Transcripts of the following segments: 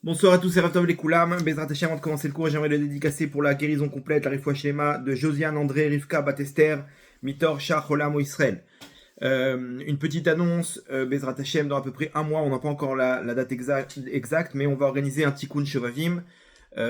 Bonsoir à tous, c'est Rav les Koulam. Bezrat Hashem, avant de commencer le cours, j'aimerais le dédicacer pour la guérison complète, la Refoua Shlema de Josiane, André, Rivka, Batester, Mitor, Shach, Olam, Israël. Une petite annonce, Bezrat Hashem, dans à peu près un mois, on n'a pas encore la date exacte, mais on va organiser un Tikkun Shovavim.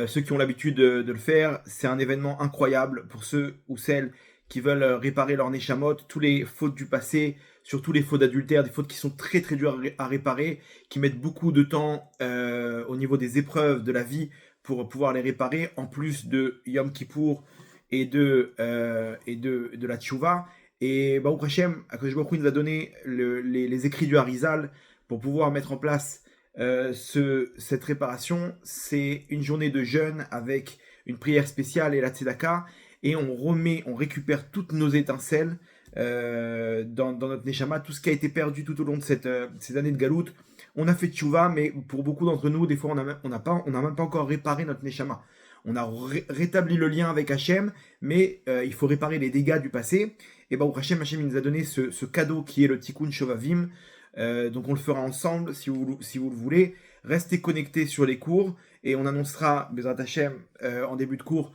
Ceux qui ont l'habitude de le faire, c'est un événement incroyable pour ceux ou celles qui veulent réparer leur Neshamot, tous les fautes du passé, surtout les fautes d'adultère, des fautes qui sont très très dures à réparer, qui mettent beaucoup de temps au niveau des épreuves de la vie pour pouvoir les réparer, en plus de Yom Kippour et de la Tchouva. Et Baruch Hashem, Akadosh Baruch Hu nous a donné les écrits du Harizal pour pouvoir mettre en place cette réparation. C'est une journée de jeûne avec une prière spéciale et la tzedaka, et on récupère toutes nos étincelles dans notre neshama, tout ce qui a été perdu tout au long de ces années de galoute. On a fait tchouva, mais pour beaucoup d'entre nous, des fois, on n'a même pas encore réparé notre neshama. On a rétabli le lien avec Hachem, mais il faut réparer les dégâts du passé. Et Baruch Hashem, Hachem il nous a donné ce cadeau qui est le Tikkun Shovavim. Donc on le fera ensemble si vous le voulez. Restez connectés sur les cours et on annoncera Bezrat Hashem en début de cours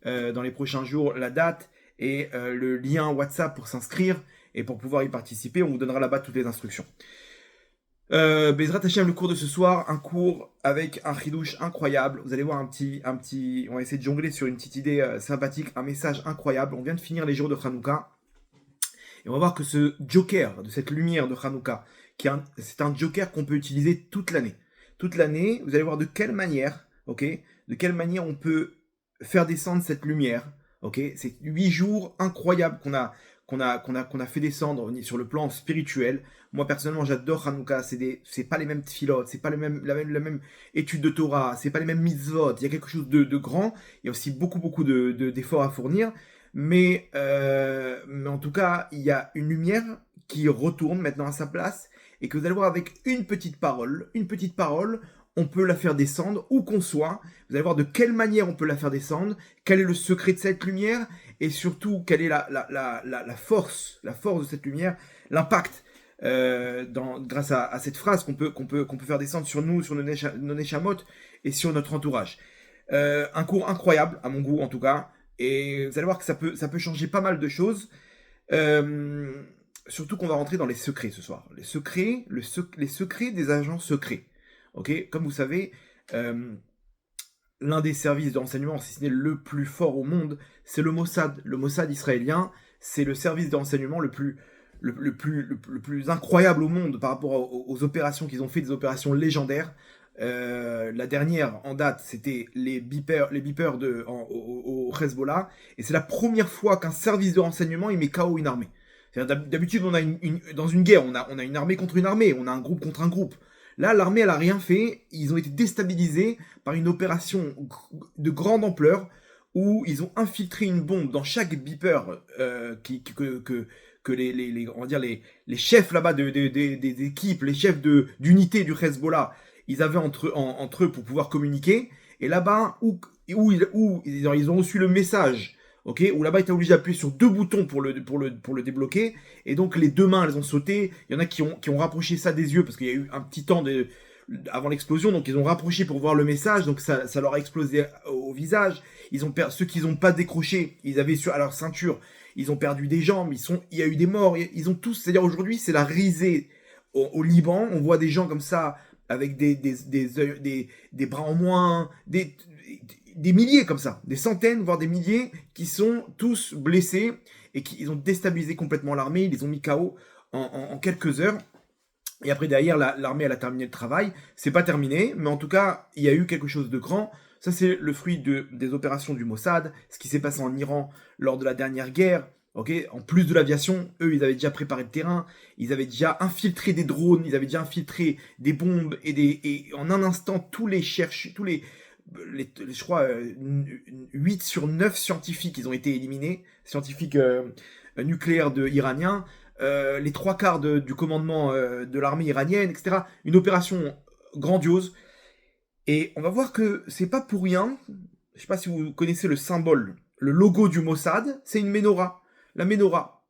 dans les prochains jours la date et le lien WhatsApp pour s'inscrire et pour pouvoir y participer. On vous donnera là-bas toutes les instructions. Bezrat Hashem, le cours de ce soir, un cours avec un chidouche incroyable. Vous allez voir on va essayer de jongler sur une petite idée sympathique, un message incroyable. On vient de finir les jours de Hanouka. Et on va voir que ce joker, de cette lumière de Hanouka, c'est un joker qu'on peut utiliser toute l'année. Toute l'année, vous allez voir de quelle manière on peut faire descendre cette lumière. C'est 8 jours incroyables qu'on a fait descendre sur le plan spirituel. Moi personnellement j'adore Hanouka, c'est pas les mêmes tfilotes, c'est pas la même étude de Torah, c'est pas les mêmes mitzvot, il y a quelque chose de grand, il y a aussi beaucoup d'efforts à fournir, mais en tout cas il y a une lumière qui retourne maintenant à sa place, et que vous allez voir avec une petite parole, on peut la faire descendre où qu'on soit. Vous allez voir de quelle manière on peut la faire descendre, quel est le secret de cette lumière, et surtout quelle est la force de cette lumière, l'impact grâce à cette phrase qu'on peut faire descendre sur nous, sur nos neshamot et sur notre entourage. Un cours incroyable à mon goût en tout cas, et vous allez voir que ça peut changer pas mal de choses. Surtout qu'on va rentrer dans les secrets ce soir. Les secrets des agents secrets. Comme vous savez, l'un des services de renseignement, si ce n'est le plus fort au monde, c'est le Mossad. Le Mossad israélien, c'est le service de renseignement le plus incroyable au monde par rapport aux opérations qu'ils ont fait, des opérations légendaires. La dernière en date, c'était les beepers au Hezbollah, et c'est la première fois qu'un service de renseignement il met KO une armée. D'habitude, on a dans une guerre, on a une armée contre une armée, on a un groupe contre un groupe. Là, l'armée, elle a rien fait. Ils ont été déstabilisés par une opération de grande ampleur où ils ont infiltré une bombe dans chaque beeper que on va dire les chefs là-bas des équipes, les chefs d'unité du Hezbollah, ils avaient entre eux pour pouvoir communiquer. Et là-bas, où ils ont reçu le message, où là-bas, ils étaient obligés d'appuyer sur 2 boutons pour le débloquer, et donc les 2 mains, elles ont sauté. Il y en a qui ont rapproché ça des yeux, parce qu'il y a eu un petit temps avant l'explosion, donc ils ont rapproché pour voir le message, donc ça leur a explosé au visage. Ceux qui n'ont pas décroché, ils avaient à leur ceinture, ils ont perdu des jambes, il y a eu des morts, ils ont tous, c'est-à-dire aujourd'hui, c'est la risée au Liban. On voit des gens comme ça, avec des bras en moins, des milliers comme ça, des centaines, voire des milliers, qui sont tous blessés, et ils ont déstabilisé complètement l'armée, ils les ont mis KO en quelques heures. Et après, derrière, l'armée, elle a terminé le travail. C'est pas terminé, mais en tout cas, il y a eu quelque chose de grand. Ça, c'est le fruit des opérations du Mossad, ce qui s'est passé en Iran lors de la dernière guerre. En plus de l'aviation, eux, ils avaient déjà préparé le terrain, ils avaient déjà infiltré des drones, ils avaient déjà infiltré des bombes, et en un instant, je crois, 8 sur 9 scientifiques, ils ont été éliminés, scientifiques nucléaires iraniens, les 3/4 du commandement de l'armée iranienne, etc. Une opération grandiose. Et on va voir que c'est pas pour rien. Je sais pas si vous connaissez le symbole, le logo du Mossad, c'est une menorah. La menorah.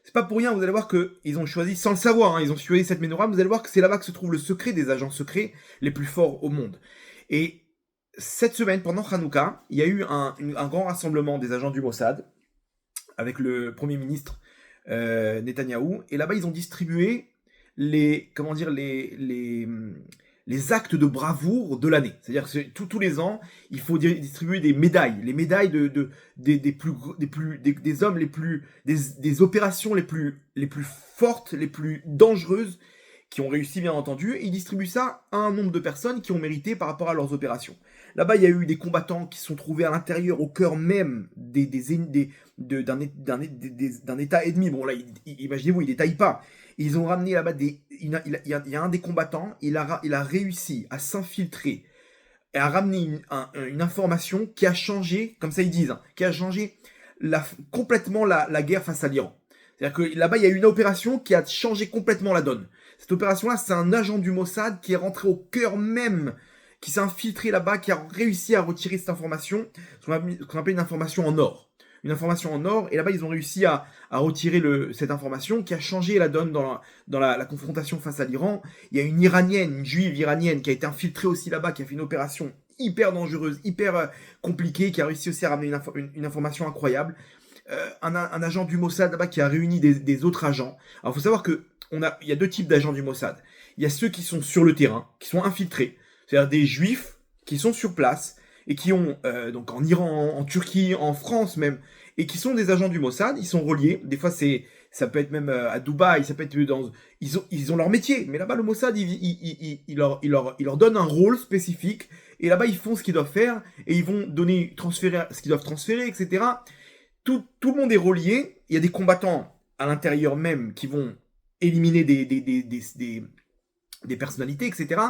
C'est pas pour rien, vous allez voir qu'ils ont choisi, sans le savoir, ils ont choisi cette menorah, vous allez voir que c'est là-bas que se trouve le secret des agents secrets les plus forts au monde. Et cette semaine, pendant Hanouka, il y a eu un grand rassemblement des agents du Mossad avec le Premier ministre Netanyahou. Et là-bas, ils ont distribué les actes de bravoure de l'année. C'est-à-dire que tous les ans, il faut distribuer des médailles. Les médailles des hommes des opérations les plus fortes, les plus dangereuses, qui ont réussi bien entendu, et ils distribuent ça à un nombre de personnes qui ont mérité par rapport à leurs opérations. Là-bas, il y a eu des combattants qui se sont trouvés à l'intérieur, au cœur même d'un État ennemi. Bon, là, imaginez-vous, ils ne détaillent pas. Ils ont ramené là-bas il y a un des combattants, il a réussi à s'infiltrer et à ramener une information qui a changé, comme ça ils disent, qui a changé complètement la guerre face à l'Iran. C'est-à-dire que là-bas, il y a eu une opération qui a changé complètement la donne. Cette opération-là, c'est un agent du Mossad qui est rentré au cœur même, qui s'est infiltré là-bas, qui a réussi à retirer cette information, ce qu'on appelle une information en or. Une information en or, et là-bas, ils ont réussi à retirer cette information qui a changé la donne dans la confrontation face à l'Iran. Il y a une juive iranienne, qui a été infiltrée aussi là-bas, qui a fait une opération hyper dangereuse, hyper compliquée, qui a réussi aussi à ramener une information incroyable. Un agent du Mossad là-bas qui a réuni des autres agents. Alors, il faut savoir que il y a deux types d'agents du Mossad. Il y a ceux qui sont sur le terrain, qui sont infiltrés, c'est-à-dire des juifs qui sont sur place et qui ont, donc en Iran, en Turquie, en France même, et qui sont des agents du Mossad. Ils sont reliés. Des fois, ça peut être même à Dubaï, ça peut être ils ont leur métier, mais là-bas, le Mossad, il leur donne un rôle spécifique, et là-bas, ils font ce qu'ils doivent faire, et ils vont transférer ce qu'ils doivent transférer, etc. Tout le monde est relié. Il y a des combattants à l'intérieur même qui vont éliminer des personnalités, etc.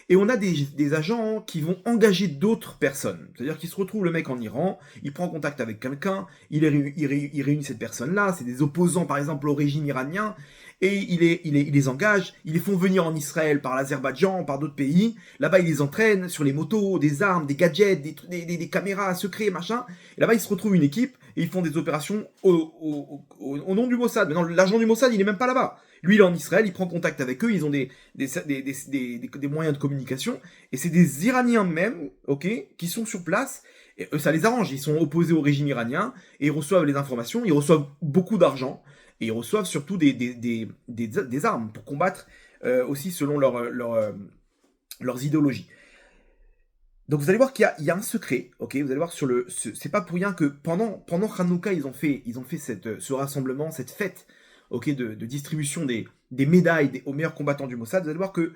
Et on a des agents qui vont engager d'autres personnes. C'est-à-dire qu'il se retrouve le mec en Iran, il prend contact avec quelqu'un, il réunit cette personne-là, c'est des opposants par exemple au régime iranien, et il les engage, ils les font venir en Israël par l'Azerbaïdjan, par d'autres pays. Là-bas, ils les entraînent sur les motos, des armes, des gadgets, des caméras secrets, machin. Et là-bas, ils se retrouvent une équipe et ils font des opérations au nom du Mossad. Maintenant, l'agent du Mossad, il n'est même pas là-bas. Lui, il est en Israël, il prend contact avec eux, ils ont des moyens de communication. Et c'est des Iraniens même, ok, qui sont sur place. Et eux, ça les arrange. Ils sont opposés au régime iranien et ils reçoivent les informations, ils reçoivent beaucoup d'argent. Et ils reçoivent surtout des armes pour combattre aussi selon leurs idéologies. Donc vous allez voir qu'il y a un secret, ok. Vous allez voir c'est pas pour rien que pendant Hanouka ils ont fait ce rassemblement, cette fête, ok, de distribution des médailles aux meilleurs combattants du Mossad. Vous allez voir que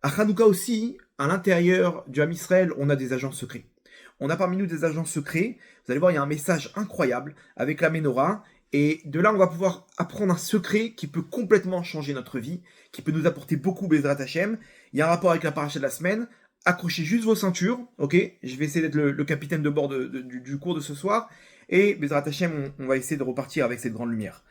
à Hanouka aussi, à l'intérieur du Ham Israël, on a des agents secrets. On a parmi nous des agents secrets. Vous allez voir, il y a un message incroyable avec la Ménorah. Et de là, on va pouvoir apprendre un secret qui peut complètement changer notre vie, qui peut nous apporter beaucoup Bezrat Hashem. Il y a un rapport avec la paracha de la semaine. Accrochez juste vos ceintures, ok. Je vais essayer d'être le capitaine de bord du cours de ce soir. Et Bezrat Hashem, on va essayer de repartir avec cette grande lumière.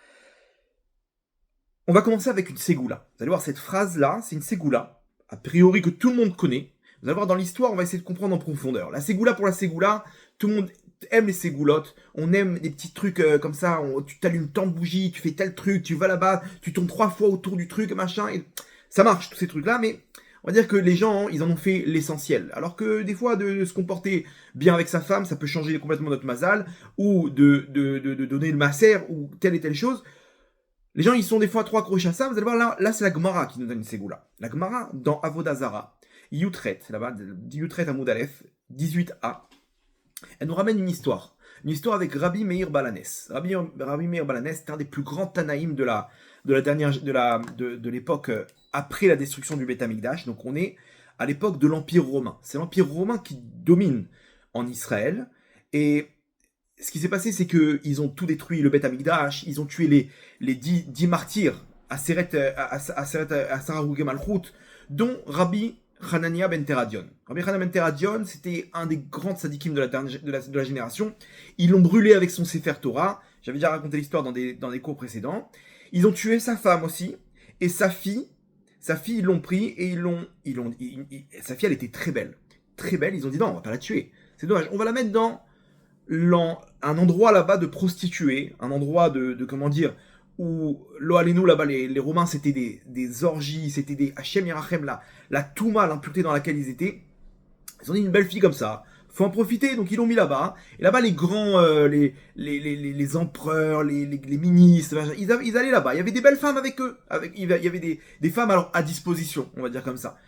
On va commencer avec une ségoula. Vous allez voir, cette phrase-là, c'est une ségoula, a priori que tout le monde connaît. Vous allez voir, dans l'histoire, on va essayer de comprendre en profondeur. La ségoula pour la ségoula, tout le monde aime les ségoulottes, on aime des petits trucs comme ça, tu t'allumes tant de bougies, tu fais tel truc, tu vas là-bas, tu tournes 3 fois autour du truc, machin, et ça marche, tous ces trucs-là, mais on va dire que les gens, ils en ont fait l'essentiel. Alors que des fois, de se comporter bien avec sa femme, ça peut changer complètement notre mazal, ou de donner le masser, ou telle et telle chose. Les gens, ils sont des fois trop accrochés à ça. Vous allez voir, là c'est la Gemara qui nous donne une ségoula. La Gemara, dans Avodah Zara, Yutret, là-bas, Yutret Amoud Aleph, 18a, elle nous ramène une histoire avec Rabbi Meir Balanes. Rabbi Meir Balanes est un des plus grands Tanaïm de l'époque après la destruction du Beth Amikdash. Donc on est à l'époque de l'Empire romain. C'est l'Empire romain qui domine en Israël. Et ce qui s'est passé, c'est qu'ils ont tout détruit, le Beth Amikdash. Ils ont tué les 10 martyrs à Sarah Malchut, dont Rabbi Hanania ben Teradion. Rabbi Hanania ben Teradion, c'était un des grands tzadikim de la génération. Ils l'ont brûlé avec son Sefer Torah. J'avais déjà raconté l'histoire dans des cours précédents. Ils ont tué sa femme aussi. Et sa fille, ils l'ont pris et sa fille, elle était très belle. Très belle. Ils ont dit non, on va pas la tuer. C'est dommage. On va la mettre dans un endroit là-bas de prostituées. Un endroit de comment dire, où l'Oalenu là-bas, les Romains, c'était des orgies, c'était des Hachem Yerachem, la Touma, l'impureté dans laquelle ils étaient. Ils ont dit une belle fille comme ça, faut en profiter, donc ils l'ont mis là-bas. Et là-bas, les grands, les empereurs, les ministres, ils allaient là-bas. Il y avait des belles femmes avec eux. Il y avait des femmes alors à disposition, on va dire comme ça.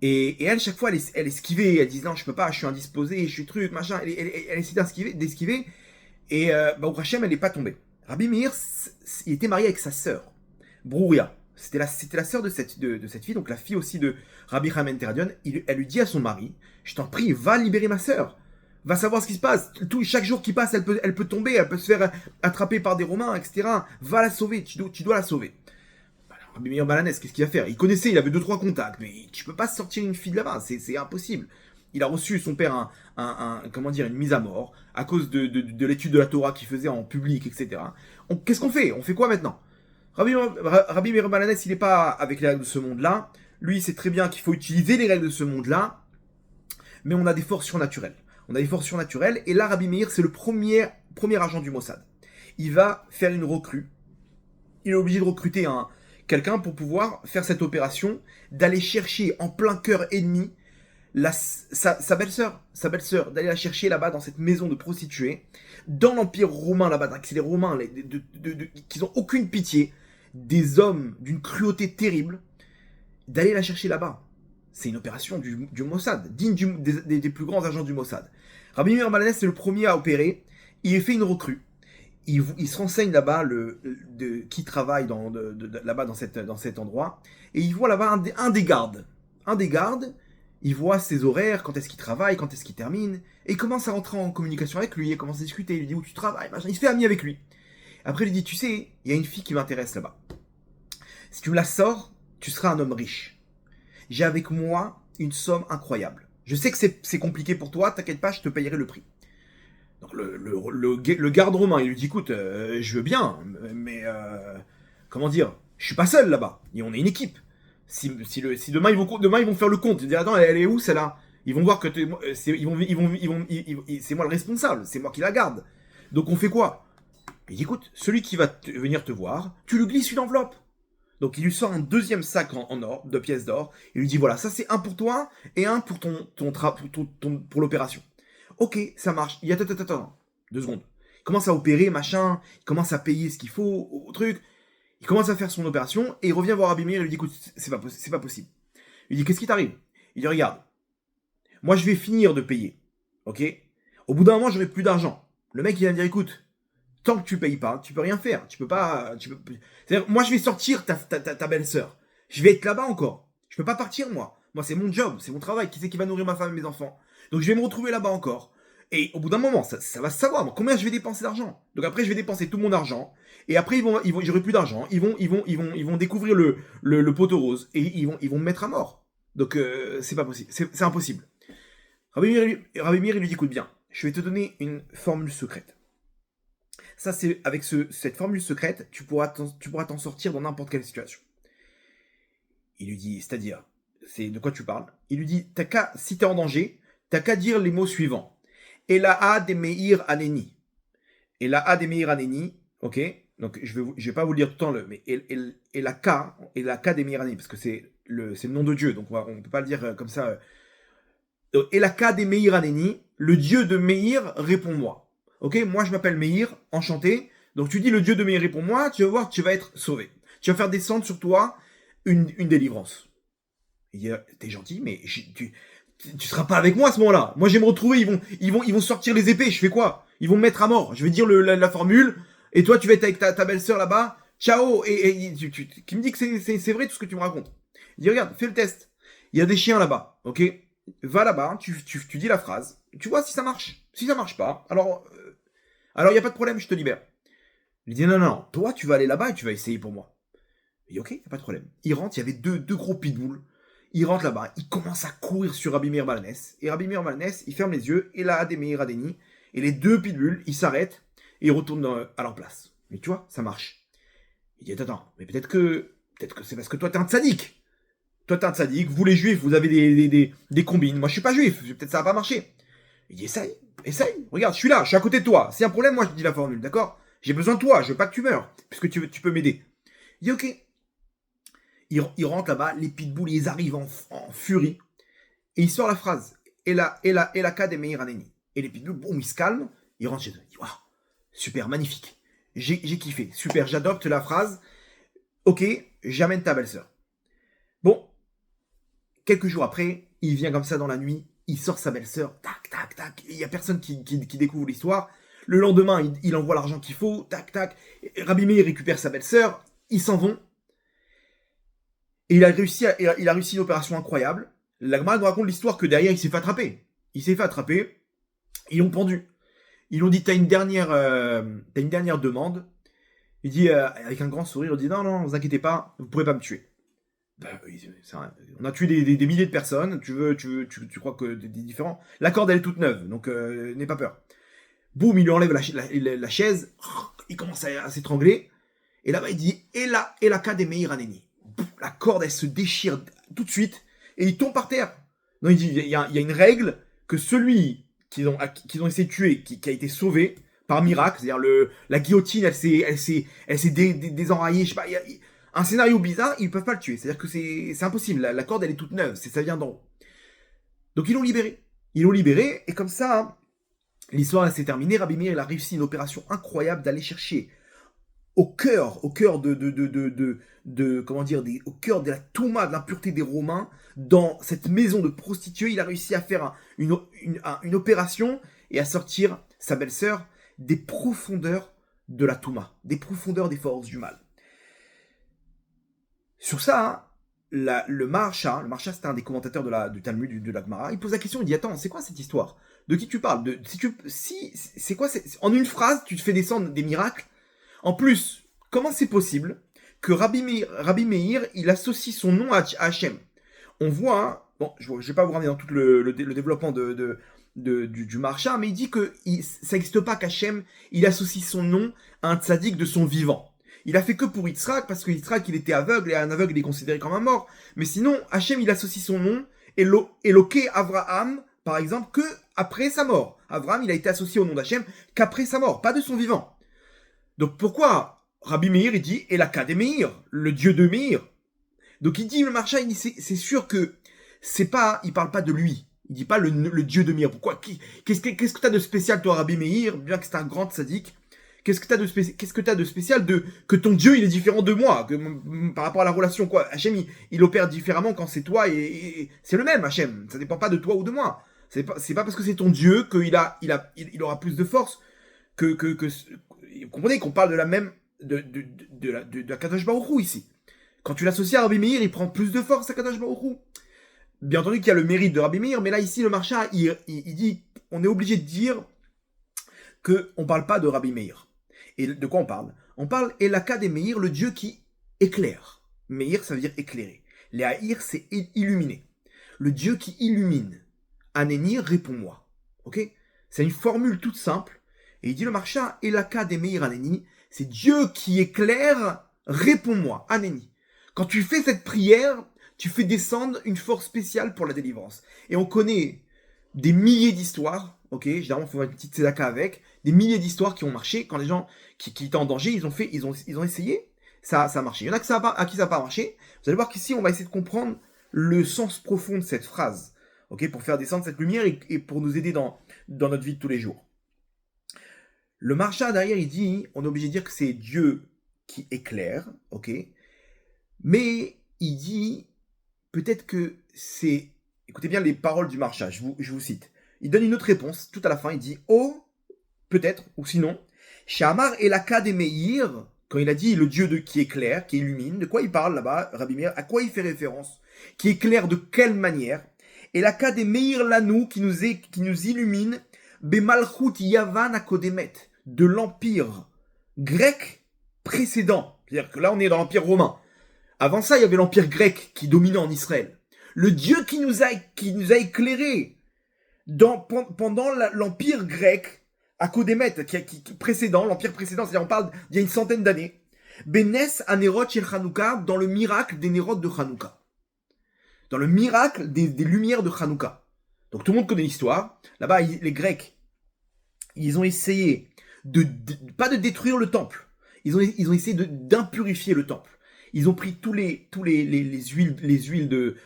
Et elle, chaque fois, elle esquivait. Elle disait non, je peux pas, je suis indisposée, je suis truc, machin. Elle essayait d'esquiver. Et au Hachem, elle n'est pas tombée. Rabbi Meir, il était marié avec sa sœur, Brouria. C'était la sœur de cette fille, donc la fille aussi de Rabbi Chaim Teradion. Elle lui dit à son mari, je t'en prie, va libérer ma sœur. Va savoir ce qui se passe. Chaque jour qui passe, elle peut tomber, elle peut se faire attraper par des Romains, etc. Va la sauver, tu dois la sauver. Alors, Rabbi Meir Balanès, qu'est-ce qu'il va faire? Il connaissait, il avait 2-3 contacts, mais tu peux pas sortir une fille de là-bas, c'est impossible. Il a reçu son père une mise à mort à cause de l'étude de la Torah qu'il faisait en public, etc. Qu'est-ce qu'on fait? On fait quoi maintenant? Rabbi Meir Balanès, il n'est pas avec les règles de ce monde-là. Lui, il sait très bien qu'il faut utiliser les règles de ce monde-là, mais on a des forces surnaturelles. Et là, Rabbi Meir, c'est le premier agent du Mossad. Il va faire une recrue. Il est obligé de recruter quelqu'un pour pouvoir faire cette opération, d'aller chercher en plein cœur ennemi sa belle-sœur, d'aller la chercher là-bas dans cette maison de prostituées, dans l'Empire romain là-bas, c'est les Romains qui n'ont aucune pitié, des hommes d'une cruauté terrible, d'aller la chercher là-bas. C'est une opération du Mossad, digne des plus grands agents du Mossad. Rabbi Meir Balanès, c'est le premier à opérer. Il fait une recrue. Il se renseigne là-bas qui travaille là-bas dans cet endroit, et il voit là-bas un des gardes. Il voit ses horaires, quand est-ce qu'il travaille, quand est-ce qu'il termine, et il commence à rentrer en communication avec lui, il commence à discuter, il lui dit où tu travailles, machin. Il se fait ami avec lui. Après, il lui dit, tu sais, il y a une fille qui m'intéresse là-bas. Si tu me la sors, tu seras un homme riche. J'ai avec moi une somme incroyable. Je sais que c'est compliqué pour toi, t'inquiète pas, je te payerai le prix. Donc le garde romain, il lui dit, écoute, je veux bien, mais comment dire, je suis pas seul là-bas, et on est une équipe. Si demain ils vont faire le compte, ils vont dire attends, elle est où celle-là? Ils vont voir que c'est moi le responsable, c'est moi qui la garde. Donc on fait quoi? Il dit écoute, celui qui va venir te voir, tu lui glisses une enveloppe. Donc il lui sort un deuxième sac en or, de pièces d'or, il lui dit voilà, ça c'est un pour toi et un pour pour l'opération. Ok, ça marche. Il y a 2 secondes. Il commence à opérer, machin, il commence à payer ce qu'il faut au truc. Il commence à faire son opération et il revient voir Rabbi Meir et lui dit écoute, c'est pas possible. Il dit qu'est-ce qui t'arrive? Il dit regarde, moi je vais finir de payer, ok? Au bout d'un moment j'aurai plus d'argent. Le mec il va me dire écoute, tant que tu payes pas, tu peux rien faire. C'est-à-dire moi je vais sortir ta belle-sœur. Je vais être là-bas encore. Je peux pas partir moi. Moi c'est mon job, c'est mon travail. Qui c'est qui va nourrir ma femme et mes enfants? Donc je vais me retrouver là-bas encore. Et au bout d'un moment, ça va se savoir moi, combien je vais dépenser d'argent. Donc après je vais dépenser tout mon argent. Et après j'aurai plus d'argent. Ils vont découvrir le poteau rose et ils vont me mettre à mort. Donc c'est pas possible, c'est impossible. Rabbi Meir il lui dit écoute bien, je vais te donner une formule secrète. Ça c'est avec cette formule secrète, tu pourras t'en sortir dans n'importe quelle situation. Il lui dit c'est-à-dire, c'est de quoi tu parles? Il lui dit si t'es en danger, t'as qu'à dire les mots suivants. Elaha de Meir Aneni. Elaha de Meir Aneni, ok? Donc je vais pas vous le dire tout le temps, mais Elaka de Meir Aneni, parce que c'est le nom de Dieu, donc on peut pas le dire comme ça. Elaka de Meir Aneni, le Dieu de Meir, réponds-moi. Ok? Moi je m'appelle Meir, enchanté. Donc tu dis le Dieu de Meir, réponds-moi, tu vas voir que tu vas être sauvé. Tu vas faire descendre sur toi une délivrance. Il dit, t'es gentil, mais tu seras pas avec moi à ce moment-là. Moi, je vais me retrouver, ils vont sortir les épées. Je fais quoi? Ils vont me mettre à mort. Je vais dire la formule, et toi, tu vas être avec ta belle-sœur là-bas. Ciao. Et qui me dit que c'est vrai tout ce que tu me racontes. Il dit, regarde, fais le test. Il y a des chiens là-bas, ok? Va là-bas, tu dis la phrase. Tu vois si ça marche. Si ça marche pas, alors il y a pas de problème, je te libère. Il dit, non, toi, tu vas aller là-bas et tu vas essayer pour moi. Il dit, ok, y a pas de problème. Il rentre, il y avait deux gros pitbulls. Il rentre là-bas, il commence à courir sur Rabbi Meir Balanès. Et Rabbi Meir Balanès, il ferme les yeux, et là, des Meir Adeni. Et les 2 pitbulls, ils s'arrêtent, et ils retournent à leur place. Mais tu vois, ça marche. Il dit, attends, mais peut-être que c'est parce que toi, t'es un tzaddik. Toi, t'es un tzaddik, vous les juifs, vous avez des combines. Moi, je suis pas juif, peut-être ça va pas marcher. Il dit, essaye. Regarde, je suis là, je suis à côté de toi. S'il y a un problème, moi, je te dis la formule, d'accord? J'ai besoin de toi, je veux pas que tu meurs, puisque tu peux m'aider. Il dit, ok. Il rentre là-bas, les pitbulls, ils arrivent en furie. Et il sort la phrase. et la cas des Meir Haneni. Et les pitbulls, boum, ils se calment, ils rentrent chez eux. Ils disent, waouh, super, magnifique. J'ai kiffé, super, j'adopte la phrase. Ok, j'amène ta belle-sœur. Bon, quelques jours après, il vient comme ça dans la nuit, il sort sa belle-sœur, tac, tac, tac. Il n'y a personne qui découvre l'histoire. Le lendemain, il envoie l'argent qu'il faut, tac, tac. Rabbi Meir récupère sa belle-sœur, ils s'en vont. Et il a réussi une opération incroyable. La Gemara nous raconte l'histoire que derrière, il s'est fait attraper. Ils l'ont pendu. Ils l'ont dit, t'as une dernière demande. Il dit, avec un grand sourire, il dit, non, vous inquiétez pas, vous pourrez pas me tuer. On a tué des milliers de personnes, tu crois que des différents. La corde, elle est toute neuve, donc n'aie pas peur. Boum, il lui enlève la chaise, il commence à s'étrangler, et là-bas, il dit, et la cas des Meir Haneni. La corde, elle se déchire tout de suite, et il tombe par terre. Non, il dit, il y a une règle, que celui qu'ils ont essayé de tuer, qui a été sauvé, par miracle, c'est-à-dire la guillotine, elle s'est désenraillée, je sais pas, un scénario bizarre, ils peuvent pas le tuer, c'est-à-dire que c'est impossible, la corde elle est toute neuve, ça vient d'en haut. Donc ils l'ont libéré, et comme ça, l'histoire s'est terminée. Rabbi Meir il a réussi une opération incroyable d'aller chercher au cœur au cœur de la touma, de l'impureté des Romains, dans cette maison de prostituées, il a réussi à faire une opération et à sortir sa belle-sœur des profondeurs de la touma, des profondeurs des forces du mal. Sur ça, le Maharsha c'était un des commentateurs du Talmud de la Gemara, il pose la question, il dit, attends, c'est quoi cette histoire? De qui tu parles? C'est quoi? En une phrase, tu te fais descendre des miracles. En plus, comment c'est possible que Rabbi Meir, il associe son nom à Hachem? On voit, bon, je ne vais pas vous ramener dans tout le développement du Maharsha, mais il dit que ça n'existe pas qu'Hachem, il associe son nom à un tzaddik de son vivant. Il a fait que pour Yitzhak, parce que Yitzhak, il était aveugle, et un aveugle, il est considéré comme un mort. Mais sinon, Hachem, il associe son nom, Eloké Avraham, par exemple, que après sa mort. Avraham, il a été associé au nom d'Hachem qu'après sa mort, pas de son vivant. Donc pourquoi Rabbi Meir, il dit Elaka de Meir, le dieu de Meir? Donc il dit, le Maharsha, il dit, c'est sûr que il parle pas de lui. Il dit pas le dieu de Meir. Pourquoi? Qu'est-ce que t'as de spécial, toi, Rabbi Meir, bien que c'est un grand tzaddik? Qu'est-ce que t'as de spécial que ton Dieu il est différent de moi, par rapport à la relation, quoi? Hachem il opère différemment quand c'est toi et c'est le même, Hachem. Ça dépend pas de toi ou de moi. C'est pas parce que c'est ton Dieu qu'il aura plus de force que vous comprenez qu'on parle de la même de la Kadosh Baruch Hu ici. Quand tu l'associes à Rabbi Meir, il prend plus de force à Kadosh Baruch Hu. Bien entendu qu'il y a le mérite de Rabbi Meir, mais là ici le Maharsha il dit, on est obligé de dire que on parle pas de Rabbi Meir. Et de quoi on parle? On parle Elaka des Meir, le Dieu qui éclaire. Meir, ça veut dire éclairer. Léaïr, c'est illuminer. Le Dieu qui illumine. Haneni, réponds-moi. Ok? C'est une formule toute simple. Et il dit le Maharsha, Elaka des Meir Haneni, c'est Dieu qui éclaire, réponds-moi. Haneni. Quand tu fais cette prière, tu fais descendre une force spéciale pour la délivrance. Et on connaît des milliers d'histoires. Ok, généralement, il faut faire une petite tzedaka avec. Des milliers d'histoires qui ont marché. Quand les gens qui étaient en danger, ils ont essayé. Ça a marché. Il y en a à qui ça n'a pas marché. Vous allez voir qu'ici, on va essayer de comprendre le sens profond de cette phrase. Ok, pour faire descendre cette lumière et pour nous aider dans notre vie de tous les jours. Le Maharsha, derrière, il dit, on est obligé de dire que c'est Dieu qui éclaire. Ok. Mais il dit, peut-être que c'est... Écoutez bien les paroles du Maharsha, je vous cite. Il donne une autre réponse, tout à la fin, il dit « Oh, peut-être, ou sinon, Shamar Elaka de Meir », quand il a dit le Dieu qui éclaire, qui illumine, de quoi il parle là-bas, Rabbi Meir, à quoi il fait référence? Qui éclaire de quelle manière? Elaka de Meir Lanou, qui nous illumine, Bemalchut Yavan Akodemet, de l'empire grec précédent. C'est-à-dire que là, on est dans l'empire romain. Avant ça, il y avait l'empire grec qui dominait en Israël. Le Dieu qui nous a éclairés pendant l'empire grec, à Kodémet, qui précédent, l'empire précédent, c'est-à-dire on parle d'il y a une centaine d'années, Benes Anerot Shel Chanukah, dans le miracle des Nerot de Chanukah. Dans le miracle des lumières de Chanukah. Donc tout le monde connaît l'histoire. Là-bas, les Grecs, ils ont essayé pas de détruire le temple. Ils ont essayé d'impurifier le temple. Ils ont pris les huiles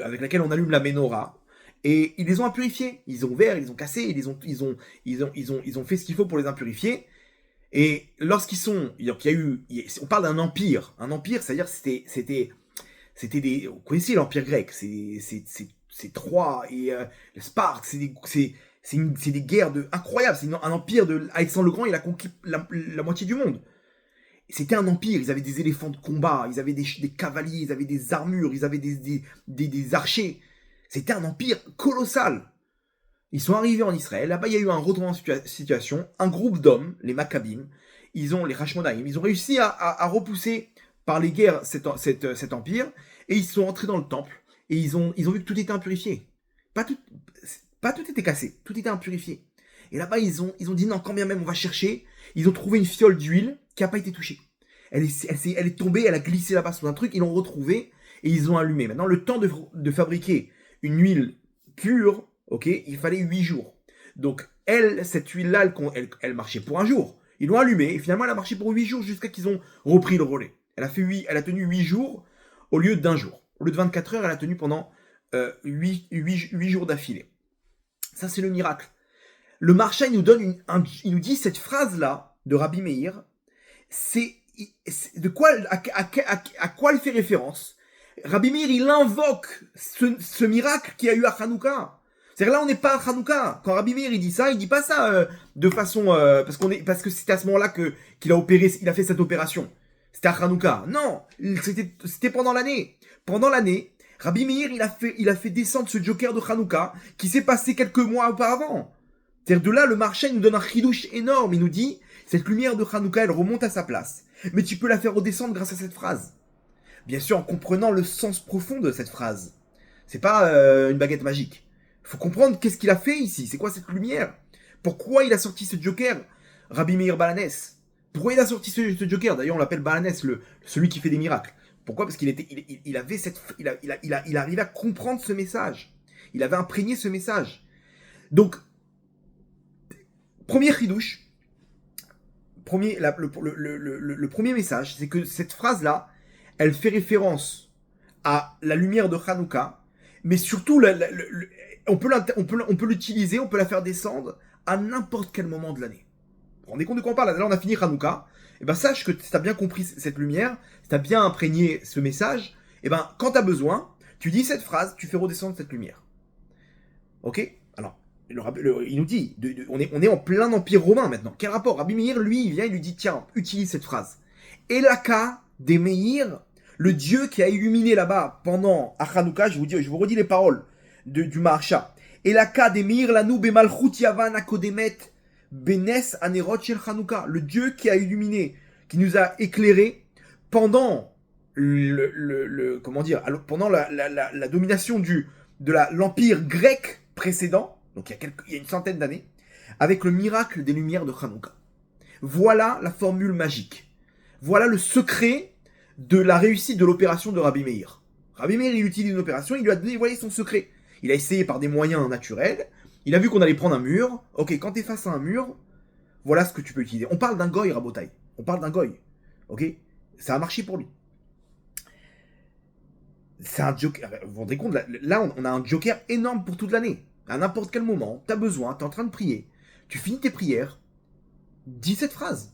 avec lesquelles on allume la menorah. Et ils les ont impurifiés. Ils ont ouvert, ils les ont cassés, ils ont fait ce qu'il faut pour les impurifier. Et lorsqu'ils sont, donc on parle d'un empire. Un empire, c'est-à-dire c'était des, vous connaissez l'empire grec, c'est Troie et Sparte, c'est des guerres incroyables. C'est un empire de Alexandre le Grand, il a conquis la moitié du monde. C'était un empire, ils avaient des éléphants de combat, ils avaient des cavaliers, ils avaient des armures, ils avaient des archers. C'était un empire colossal. Ils sont arrivés en Israël, là-bas il y a eu un retournement de situation, un groupe d'hommes, les Maccabim, les Hashmonaïm, ils ont réussi à repousser par les guerres cet empire, et ils sont entrés dans le temple, et ils ont vu que tout était impurifié. Pas tout était cassé, tout était impurifié. Et là-bas ils ont dit non, quand bien même on va chercher, ils ont trouvé une fiole d'huile qui n'a pas été touchée. Elle est tombée, elle a glissé là-bas sur un truc, ils l'ont retrouvée, et ils ont allumé. Maintenant, le temps de fabriquer une huile pure, ok, il fallait 8 jours. Donc, cette huile-là, elle marchait pour un jour. Ils l'ont allumée, et finalement, elle a marché pour 8 jours jusqu'à qu'ils ont repris le relais. Elle a tenu 8 jours au lieu d'un jour. Au lieu de 24 heures, elle a tenu pendant 8 jours d'affilée. Ça, c'est le miracle. Le Maharsha, il nous dit cette phrase-là de Rabbi Meir, à quoi elle fait référence? Rabbi Meir, il invoque ce miracle qu'il y a eu à Hanouka. C'est-à-dire là, on n'est pas à Hanouka. Quand Rabbi Meir, il dit ça, il dit pas ça de façon... parce que c'était à ce moment-là qu'il a opéré, il a fait cette opération. C'était à Hanouka. Non, c'était pendant l'année. Pendant l'année, Rabbi Meir, il a fait descendre ce joker de Hanouka qui s'est passé quelques mois auparavant. C'est-à-dire de là, le Maharsha nous donne un chidouche énorme. Il nous dit, cette lumière de Hanouka, elle remonte à sa place. Mais tu peux la faire redescendre grâce à cette phrase. Bien sûr, en comprenant le sens profond de cette phrase. C'est pas une baguette magique. Il faut comprendre qu'est-ce qu'il a fait ici. C'est quoi cette lumière? Pourquoi il a sorti ce joker, Rabbi Meir Balanes? Pourquoi il a sorti ce joker? D'ailleurs, on l'appelle Balanes, celui qui fait des miracles. Pourquoi? Parce il arrivait à comprendre ce message. Il avait imprégné ce message. Donc, premier chidouche, le premier message, c'est que cette phrase-là, elle fait référence à la lumière de Hanouka, mais surtout, on peut l'utiliser, on peut la faire descendre à n'importe quel moment de l'année. Vous vous rendez compte de quoi on parle? Là, on a fini Hanouka. Et ben, sache que si tu as bien compris cette lumière, si tu as bien imprégné ce message, et ben, quand tu as besoin, tu dis cette phrase, tu fais redescendre cette lumière. Ok? Alors, il nous dit, on est en plein empire romain maintenant. Quel rapport? Rabbi Meir, lui, il vient, il lui dit, tiens, utilise cette phrase. Elaka des Meir, le Dieu qui a illuminé là-bas pendant Hanouka, je vous redis les paroles du Maharsha. Elaka des Meir, lanou bemalchut yavan akodemet benes anerot shel Hanouka. Le Dieu qui a illuminé, qui nous a éclairés pendant pendant la domination de l'empire grec précédent, donc il y a une centaine d'années, avec le miracle des lumières de Hanouka. Voilà la formule magique. Voilà le secret de la réussite de l'opération de Rabbi Meir. Rabbi Meir, il utilise une opération, il lui a dévoilé son secret. Il a essayé par des moyens naturels, il a vu qu'on allait prendre un mur. Ok, quand t'es face à un mur, voilà ce que tu peux utiliser. On parle d'un goy, Rabotai. On parle d'un goy. Ok? Ça a marché pour lui. C'est un joker. Vous vous rendez compte, là, on a un joker énorme pour toute l'année. À n'importe quel moment, t'as besoin, t'es en train de prier. Tu finis tes prières, dis cette phrase.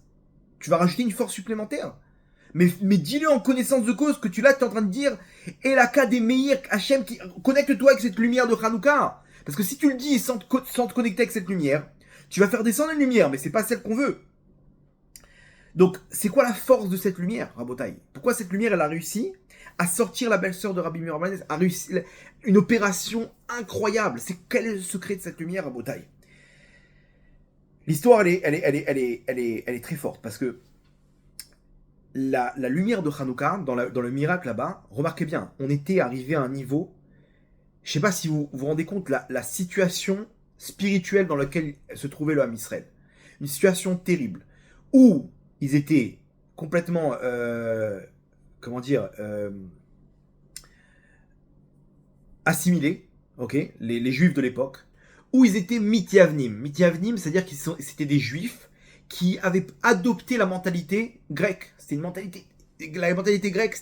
Tu vas rajouter une force supplémentaire. Mais dis-le en connaissance de cause que tu es en train de dire Elaka des Meir Hachem, connecte-toi avec cette lumière de Hanouka. Parce que si tu le dis sans te connecter avec cette lumière, tu vas faire descendre une lumière, mais c'est pas celle qu'on veut. Donc, c'est quoi la force de cette lumière, Rabotai? Pourquoi cette lumière, elle a réussi à sortir la belle-sœur de Rabbi Meir Balanes, a réussi une opération incroyable? Quel est le secret de cette lumière, Rabotai? L'histoire, elle est très forte, parce que la lumière de Hanouka, dans le miracle là-bas, remarquez bien, on était arrivé à un niveau, je ne sais pas si vous vous rendez compte, la situation spirituelle dans laquelle se trouvait le Ham Israël. Une situation terrible, où ils étaient complètement, assimilés, ok, les juifs de l'époque, où ils étaient mityavnim. Mityavnim, c'est-à-dire c'était des juifs qui avaient adopté la mentalité grecque. C'était une mentalité, la mentalité grecque,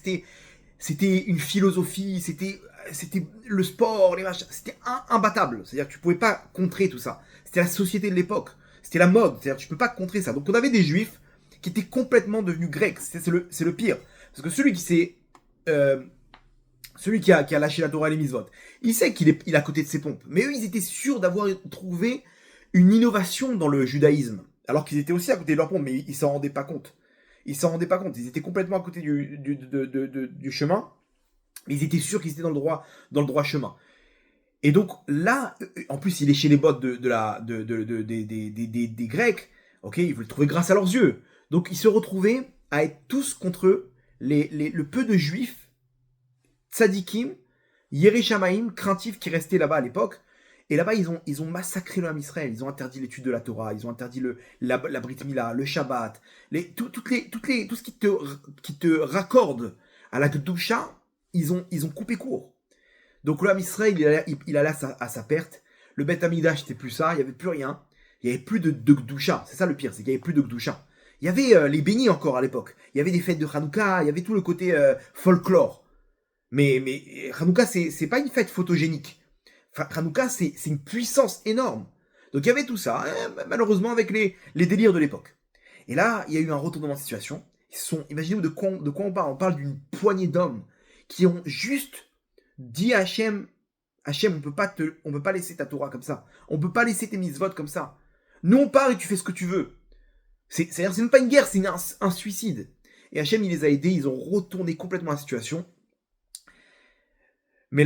c'était une philosophie, c'était c'était le sport, les machins, c'était imbattable. C'est-à-dire que tu pouvais pas contrer tout ça. C'était la société de l'époque. C'était la mode. C'est-à-dire que tu peux pas contrer ça. Donc on avait des juifs qui étaient complètement devenus grecs. C'est le pire. Parce que celui qui a lâché la Torah et les mitzvot, il sait qu'il est à côté de ses pompes. Mais eux, ils étaient sûrs d'avoir trouvé une innovation dans le judaïsme. Alors qu'ils étaient aussi à côté de leurs pompes, mais ils s'en rendaient pas compte. Ils s'en rendaient pas compte. Ils étaient complètement à côté du chemin. Mais ils étaient sûrs qu'ils étaient dans le droit chemin. Et donc là, en plus, il est chez les bottes des Grecs. Ok, ils voulaient le trouver grâce à leurs yeux. Donc ils se retrouvaient à être tous contre le peu de juifs, tzadikim, Yereshamaïm, craintifs qui restaient là-bas à l'époque. Et là-bas, ils ont massacré le Ham Israël. Ils ont interdit l'étude de la Torah, ils ont interdit la Brit Mila, le Shabbat, tout ce qui te raccorde à la Kedusha, ils ont coupé court. Donc le Ham Israël, il allait à sa perte. Le Beth Amidash, c'était plus ça, il n'y avait plus rien. Il n'y avait plus de Kedusha. C'est ça le pire, c'est qu'il n'y avait plus de Kedusha. Il y avait les bénis encore à l'époque. Il y avait des fêtes de Hanouka, il y avait tout le côté folklore. Mais Hanouka, c'est pas une fête photogénique. Hanouka, c'est une puissance énorme. Donc il y avait tout ça, malheureusement avec les délires de l'époque. Et là, il y a eu un retournement de situation. Imaginez-vous de quoi on parle. On parle d'une poignée d'hommes qui ont juste dit à Hachem, on peut pas laisser ta Torah comme ça. On peut pas laisser tes mitzvot comme ça. Nous on part et tu fais ce que tu veux. C'est-à-dire c'est même pas une guerre, c'est un suicide. Et Hachem, il les a aidés, ils ont retourné complètement la situation. Mais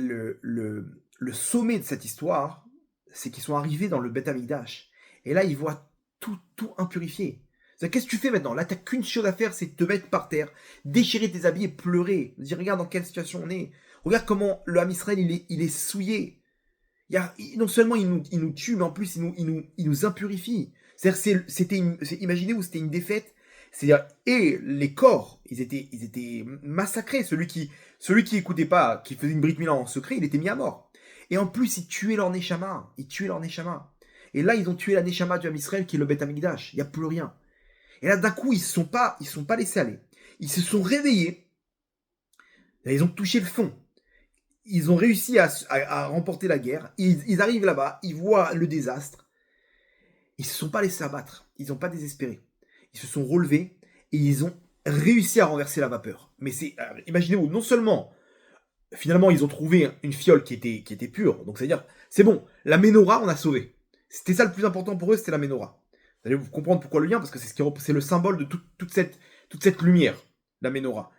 le sommet de cette histoire, c'est qu'ils sont arrivés dans le Beth Amikdash. Et là, ils voient tout impurifié. Qu'est-ce que tu fais maintenant? Là, t'as qu'une chose à faire, c'est de te mettre par terre, déchirer tes habits et pleurer. Dire, regarde dans quelle situation on est. Regarde comment le Ham Israël, il est souillé. Non seulement il nous tue, mais en plus, il nous impurifie. Imaginez-vous, c'était une défaite. C'est-à-dire, et les corps, ils étaient massacrés. Celui qui écoutait pas, qui faisait une Brit Mila en secret, il était mis à mort. Et en plus, ils tuaient leur Neshama. Et là, ils ont tué la Neshama du Ham Israël, qui est le Beth Amikdash. Il n'y a plus rien. Et là, d'un coup, ils ne sont pas laissés aller. Ils se sont réveillés. Ils ont touché le fond. Ils ont réussi à remporter la guerre. Ils arrivent là-bas, ils voient le désastre. Ils ne se sont pas laissés abattre. Ils n'ont pas désespéré. Ils se sont relevés et ils ont réussi à renverser la vapeur. Mais imaginez-vous, non seulement, finalement, ils ont trouvé une fiole qui était pure. Donc, c'est-à-dire, c'est bon, la menorah, on a sauvé. C'était ça le plus important pour eux, c'était la menorah. Vous allez vous comprendre pourquoi le lien, parce que c'est le symbole de toute cette lumière, la menorah.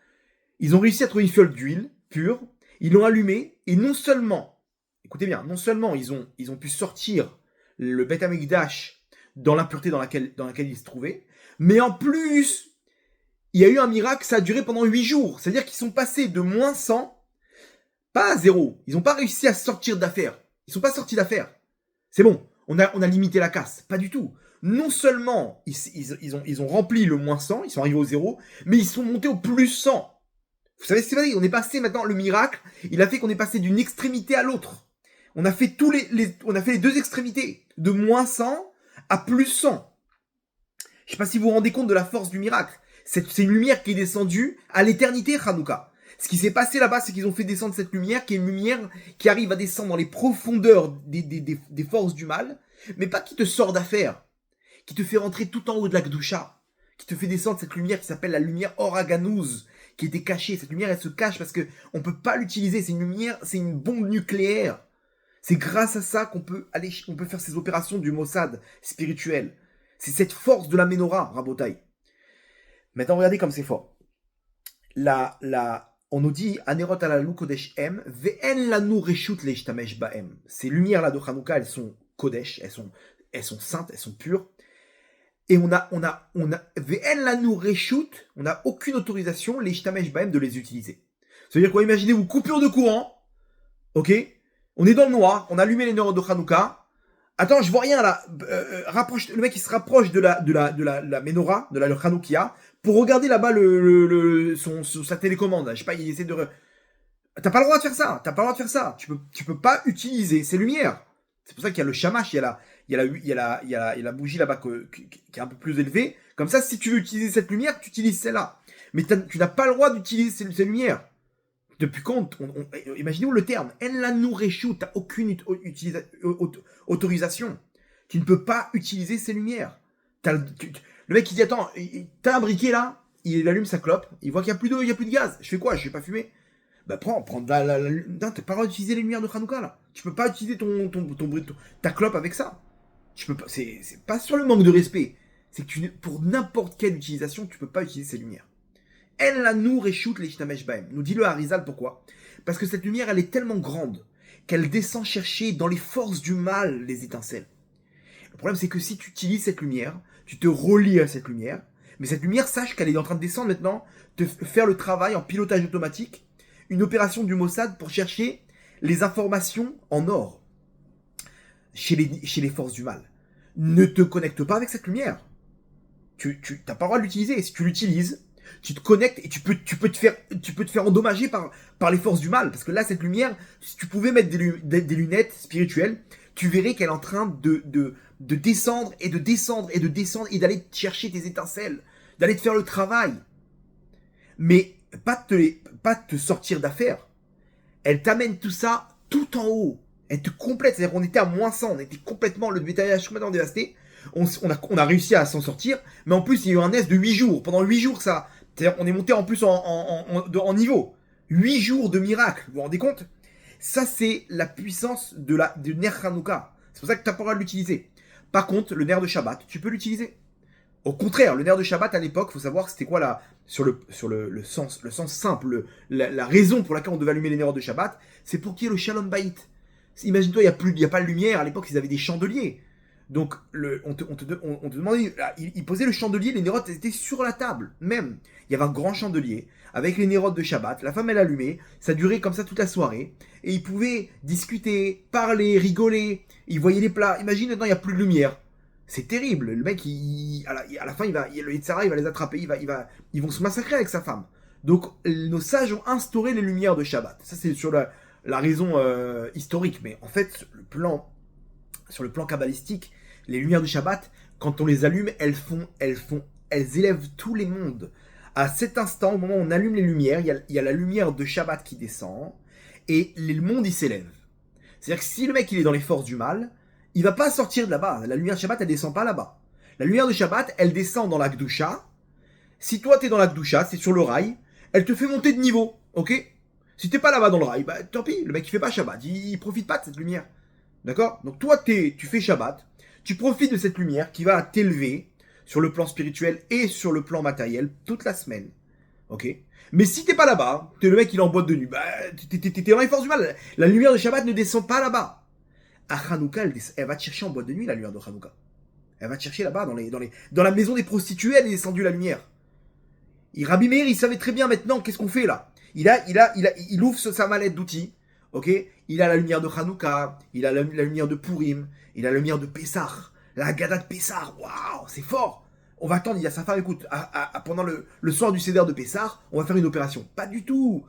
Ils ont réussi à trouver une fiole d'huile pure, ils l'ont allumée, et non seulement, écoutez bien, non seulement ils ont pu sortir le Beth Amikdash dans l'impureté dans laquelle ils se trouvaient, mais en plus, il y a eu un miracle, ça a duré pendant 8 jours. C'est-à-dire qu'ils sont passés de moins 100, pas à 0. Ils n'ont pas réussi à sortir d'affaires. Ils ne sont pas sortis d'affaires. C'est bon, on a limité la casse. Pas du tout. Non seulement ils ont rempli le moins 100, ils sont arrivés au 0, mais ils sont montés au plus 100. Vous savez ce que c'est vrai? On est passé maintenant, le miracle, il a fait qu'on est passé d'une extrémité à l'autre. On a fait on a fait les deux extrémités, de moins 100 à plus 100. Je ne sais pas si vous vous rendez compte de la force du miracle. C'est une lumière qui est descendue à l'éternité, Hanouka. Ce qui s'est passé là-bas, c'est qu'ils ont fait descendre cette lumière, qui est une lumière qui arrive à descendre dans les profondeurs des forces du mal, mais pas qui te sort d'affaire, qui te fait rentrer tout en haut de la Kedusha, qui te fait descendre cette lumière qui s'appelle la lumière Oraganouz, qui était cachée. Cette lumière, elle se cache parce qu'on ne peut pas l'utiliser. C'est une lumière, c'est une bombe nucléaire. C'est grâce à ça qu'on peut faire ces opérations du Mossad spirituel. C'est cette force de la menorah, Rabotai. Maintenant, regardez comme c'est fort. On nous dit Anerot alalu kodesh em ve'en lanu reshut leishtamesh ba'em. Ces lumières-là de Hanouka, elles sont kodesh, elles sont saintes, elles sont pures. Et on a ve'en lanu reshut, on n'a aucune autorisation leishtamesh ba'em de les utiliser. Ça veut dire quoi? Imaginez-vous, coupure de courant, ok? On est dans le noir, on a allumé les neurones de Hanouka. Attends, je vois rien là. Le mec il se rapproche de la menorah, de la Hanoukia, pour regarder là-bas sa télécommande. Je sais pas, il essaie de. T'as pas le droit de faire ça. Tu peux pas utiliser ces lumières. C'est pour ça qu'il y a le shamash, il y a la bougie là-bas qui est un peu plus élevée. Comme ça, si tu veux utiliser cette lumière, tu utilises celle-là. Mais tu n'as pas le droit d'utiliser ces lumières. Depuis quand imaginez-vous le terme, en la nourrichou, t'as aucune autorisation. Tu ne peux pas utiliser ces lumières. Le mec, il dit, attends, t'as un briquet là, il allume sa clope, il voit qu'il n'y a plus d'eau, il n'y a plus de gaz. Je fais quoi? Je vais pas fumer. Bah prends non, t'as pas le droit d'utiliser les lumières de Hanouka là. Tu peux pas utiliser ta clope avec ça. Tu peux pas, c'est pas sur le manque de respect. C'est que pour n'importe quelle utilisation, tu peux pas utiliser ces lumières. Elle la nous réchoute les Shtamesh Baem. Nous dit le Harizal pourquoi? Parce que cette lumière, elle est tellement grande qu'elle descend chercher dans les forces du mal les étincelles. Le problème, c'est que si tu utilises cette lumière, tu te relis à cette lumière, mais cette lumière, sache qu'elle est en train de descendre maintenant, de faire le travail en pilotage automatique, une opération du Mossad pour chercher les informations en or chez les forces du mal. Ne te connecte pas avec cette lumière. Tu n'as pas le droit de l'utiliser. Si tu l'utilises, tu te connectes et tu peux te faire endommager par les forces du mal. Parce que là, cette lumière, si tu pouvais mettre des lunettes spirituelles, tu verrais qu'elle est en train de descendre et de descendre et de descendre et d'aller chercher tes étincelles, d'aller te faire le travail. Mais pas te sortir d'affaire. Elle t'amène tout ça tout en haut. Elle te complète. C'est-à-dire qu'on était à moins 100, on était complètement, le bétaillage complètement dévasté. On a réussi à s'en sortir, mais en plus il y a eu un S de 8 jours. Pendant 8 jours, ça, c'est-à-dire on est monté en plus en niveau. 8 jours de miracle, vous vous rendez compte? Ça, c'est la puissance du Ner Hanouka. C'est pour ça que tu n'as pas le droit de l'utiliser. Par contre, le Ner de Shabbat, tu peux l'utiliser. Au contraire, le Ner de Shabbat à l'époque, il faut savoir c'était quoi sur le sens simple, la raison pour laquelle on devait allumer les Nerot de Shabbat, c'est pour qu'il y ait le Shalom Bayit. Imagine-toi, il n'y a pas de lumière, à l'époque ils avaient des chandeliers. Donc, on te demandait, il posait le chandelier, les nérotes étaient sur la table, même. Il y avait un grand chandelier, avec les nérotes de Shabbat, la femme elle allumait, ça durait comme ça toute la soirée, et ils pouvaient discuter, parler, rigoler, ils voyaient les plats. Imagine maintenant, il n'y a plus de lumière. C'est terrible, le mec, à la fin, le Yitzhara, il va les attraper, ils vont se massacrer avec sa femme. Donc, nos sages ont instauré les lumières de Shabbat. Ça, c'est sur la raison historique, mais en fait, sur le plan kabbalistique, les lumières du Shabbat, quand on les allume, elles élèvent tous les mondes. À cet instant, au moment où on allume les lumières, il y a la lumière de Shabbat qui descend, et le monde, il s'élève. C'est-à-dire que si le mec, il est dans les forces du mal, il va pas sortir de là-bas. La lumière de Shabbat, elle descend pas là-bas. La lumière de Shabbat, elle descend dans la Gdusha. Si toi, t'es dans la Gdusha, c'est sur le rail, elle te fait monter de niveau, ok? Si t'es pas là-bas dans le rail, bah tant pis, le mec, il fait pas Shabbat, il profite pas de cette lumière. D'accord? Donc toi, tu fais Shabbat, tu profites de cette lumière qui va t'élever sur le plan spirituel et sur le plan matériel toute la semaine. Ok? Mais si t'es pas là-bas, t'es le mec qui est en boîte de nuit, bah t'es dans les forces du mal. La lumière de Shabbat ne descend pas là-bas. À Hanouka, elle va te chercher en boîte de nuit la lumière de Hanouka. Elle va te chercher là-bas, dans la maison des prostituées, elle est descendue la lumière. Et Rabbi Meir, il savait très bien maintenant qu'est-ce qu'on fait là. Il ouvre sa mallette d'outils. Ok, il a la lumière de Hanouka, il a la lumière de Purim, il a la lumière de Pessah, la Haggadah de Pessah, waouh, c'est fort. On va attendre, il y a sa femme, écoute, pendant le soir du Seder de Pessah, on va faire une opération. Pas du tout.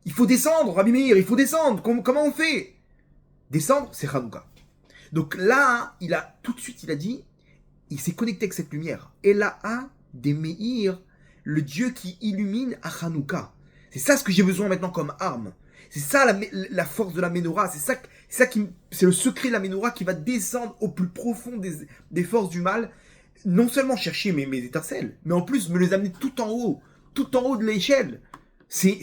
Il faut descendre, Rabbi Meir, il faut descendre. Comment on fait? Descendre, c'est Hanouka. Donc là, tout de suite, il a dit, il s'est connecté avec cette lumière. Et là, des Meir, le Dieu qui illumine à Hanouka. C'est ça ce que j'ai besoin maintenant comme arme. C'est ça la force de la Ménorah. C'est le secret de la Ménorah qui va descendre au plus profond des forces du mal. Non seulement chercher mes étincelles, mais en plus me les amener tout en haut de l'échelle. C'est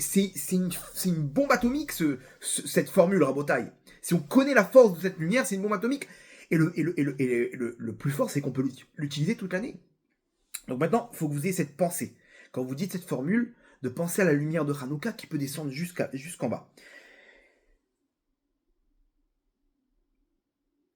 une bombe atomique, cette formule, Rabotai. Si on connaît la force de cette lumière, c'est une bombe atomique. Et le plus fort, c'est qu'on peut l'utiliser toute l'année. Donc maintenant, il faut que vous ayez cette pensée. Quand vous dites cette formule, de penser à la lumière de Hanouka qui peut descendre jusqu'en bas.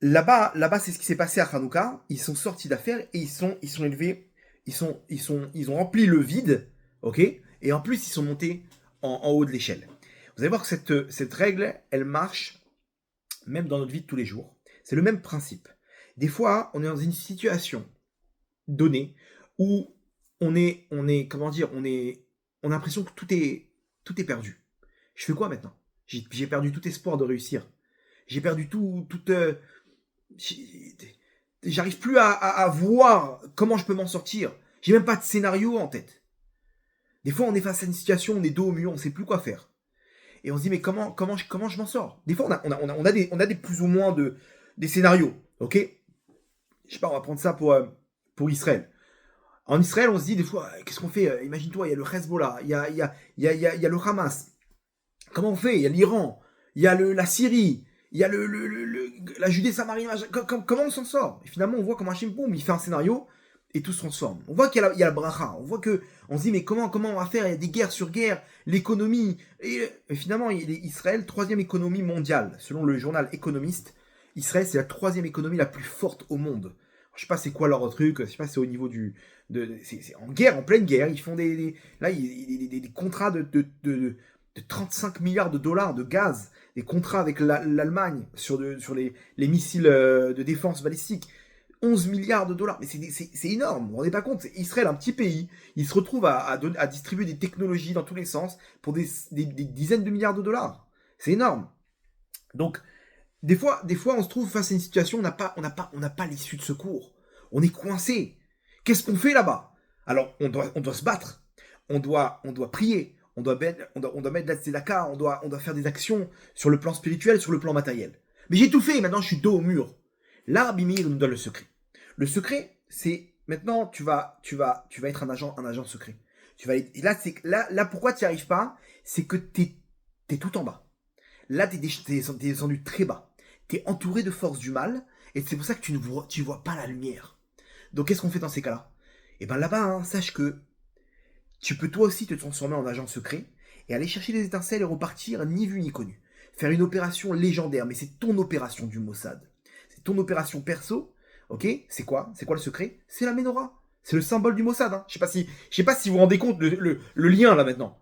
Là-bas, c'est ce qui s'est passé à Hanouka. Ils sont sortis d'affaires et ils sont élevés. Ils ont rempli le vide, ok. Et en plus, ils sont montés en haut de l'échelle. Vous allez voir que cette règle, elle marche même dans notre vie de tous les jours. C'est le même principe. Des fois, on est dans une situation donnée où on a l'impression que tout est perdu. Je fais quoi maintenant? J'ai perdu tout espoir de réussir. J'ai perdu j'arrive plus à voir comment je peux m'en sortir. J'ai même pas de scénario en tête. Des fois, on est face à une situation, on est dos au mur, on sait plus quoi faire. Et on se dit, mais comment je m'en sors? Des fois, on a des plus ou moins des scénarios, ok? Je sais pas, on va prendre ça pour Israël. En Israël, on se dit des fois, qu'est-ce qu'on fait? Imagine-toi, il y a le Hezbollah, il y a le Hamas. Comment on fait? Il y a l'Iran, il y a la Syrie, il y a la Judée-Samarie. Comment on s'en sort? Et finalement, on voit comment Hachem Boum, il fait un scénario et tout se transforme. On voit il y a la bracha. On voit on se dit, mais comment on va faire? Il y a des guerres sur guerres, l'économie. Et finalement, Israël, troisième économie mondiale. Selon le journal Économiste, Israël, c'est la troisième économie la plus forte au monde. Je sais pas c'est quoi leur truc, je sais pas c'est au niveau c'est en guerre, en pleine guerre, ils font des contrats de 35 milliards de dollars de gaz, des contrats avec l'Allemagne sur les missiles de défense balistique, 11 milliards de dollars, mais c'est énorme, vous vous rendez pas compte, c'est Israël, un petit pays, il se retrouve à distribuer des technologies dans tous les sens pour des dizaines de milliards de dollars, c'est énorme. Donc, des fois, on se trouve face à une situation où on n'a pas l'issue de secours. On est coincé. Qu'est-ce qu'on fait là-bas? Alors, on doit se battre. On doit prier. On doit mettre la tzedaka. On doit faire des actions sur le plan spirituel, sur le plan matériel. Mais j'ai tout fait. Maintenant, je suis dos au mur. Là, Rabbi Meir nous donne le secret. Le secret, c'est maintenant, tu vas être un agent secret. Et là, pourquoi tu n'y arrives pas? C'est que t'es tout en bas. Là, t'es descendu très bas. T'es entouré de forces du mal, et c'est pour ça que tu vois pas la lumière. Donc qu'est-ce qu'on fait dans ces cas-là? Et bien là-bas, sache que tu peux toi aussi te transformer en agent secret, et aller chercher des étincelles et repartir ni vu ni connu. Faire une opération légendaire, mais c'est ton opération du Mossad. C'est ton opération perso, ok? C'est quoi le secret? C'est la menorah. C'est le symbole du Mossad. Hein. Je sais pas si vous vous rendez compte le lien là maintenant.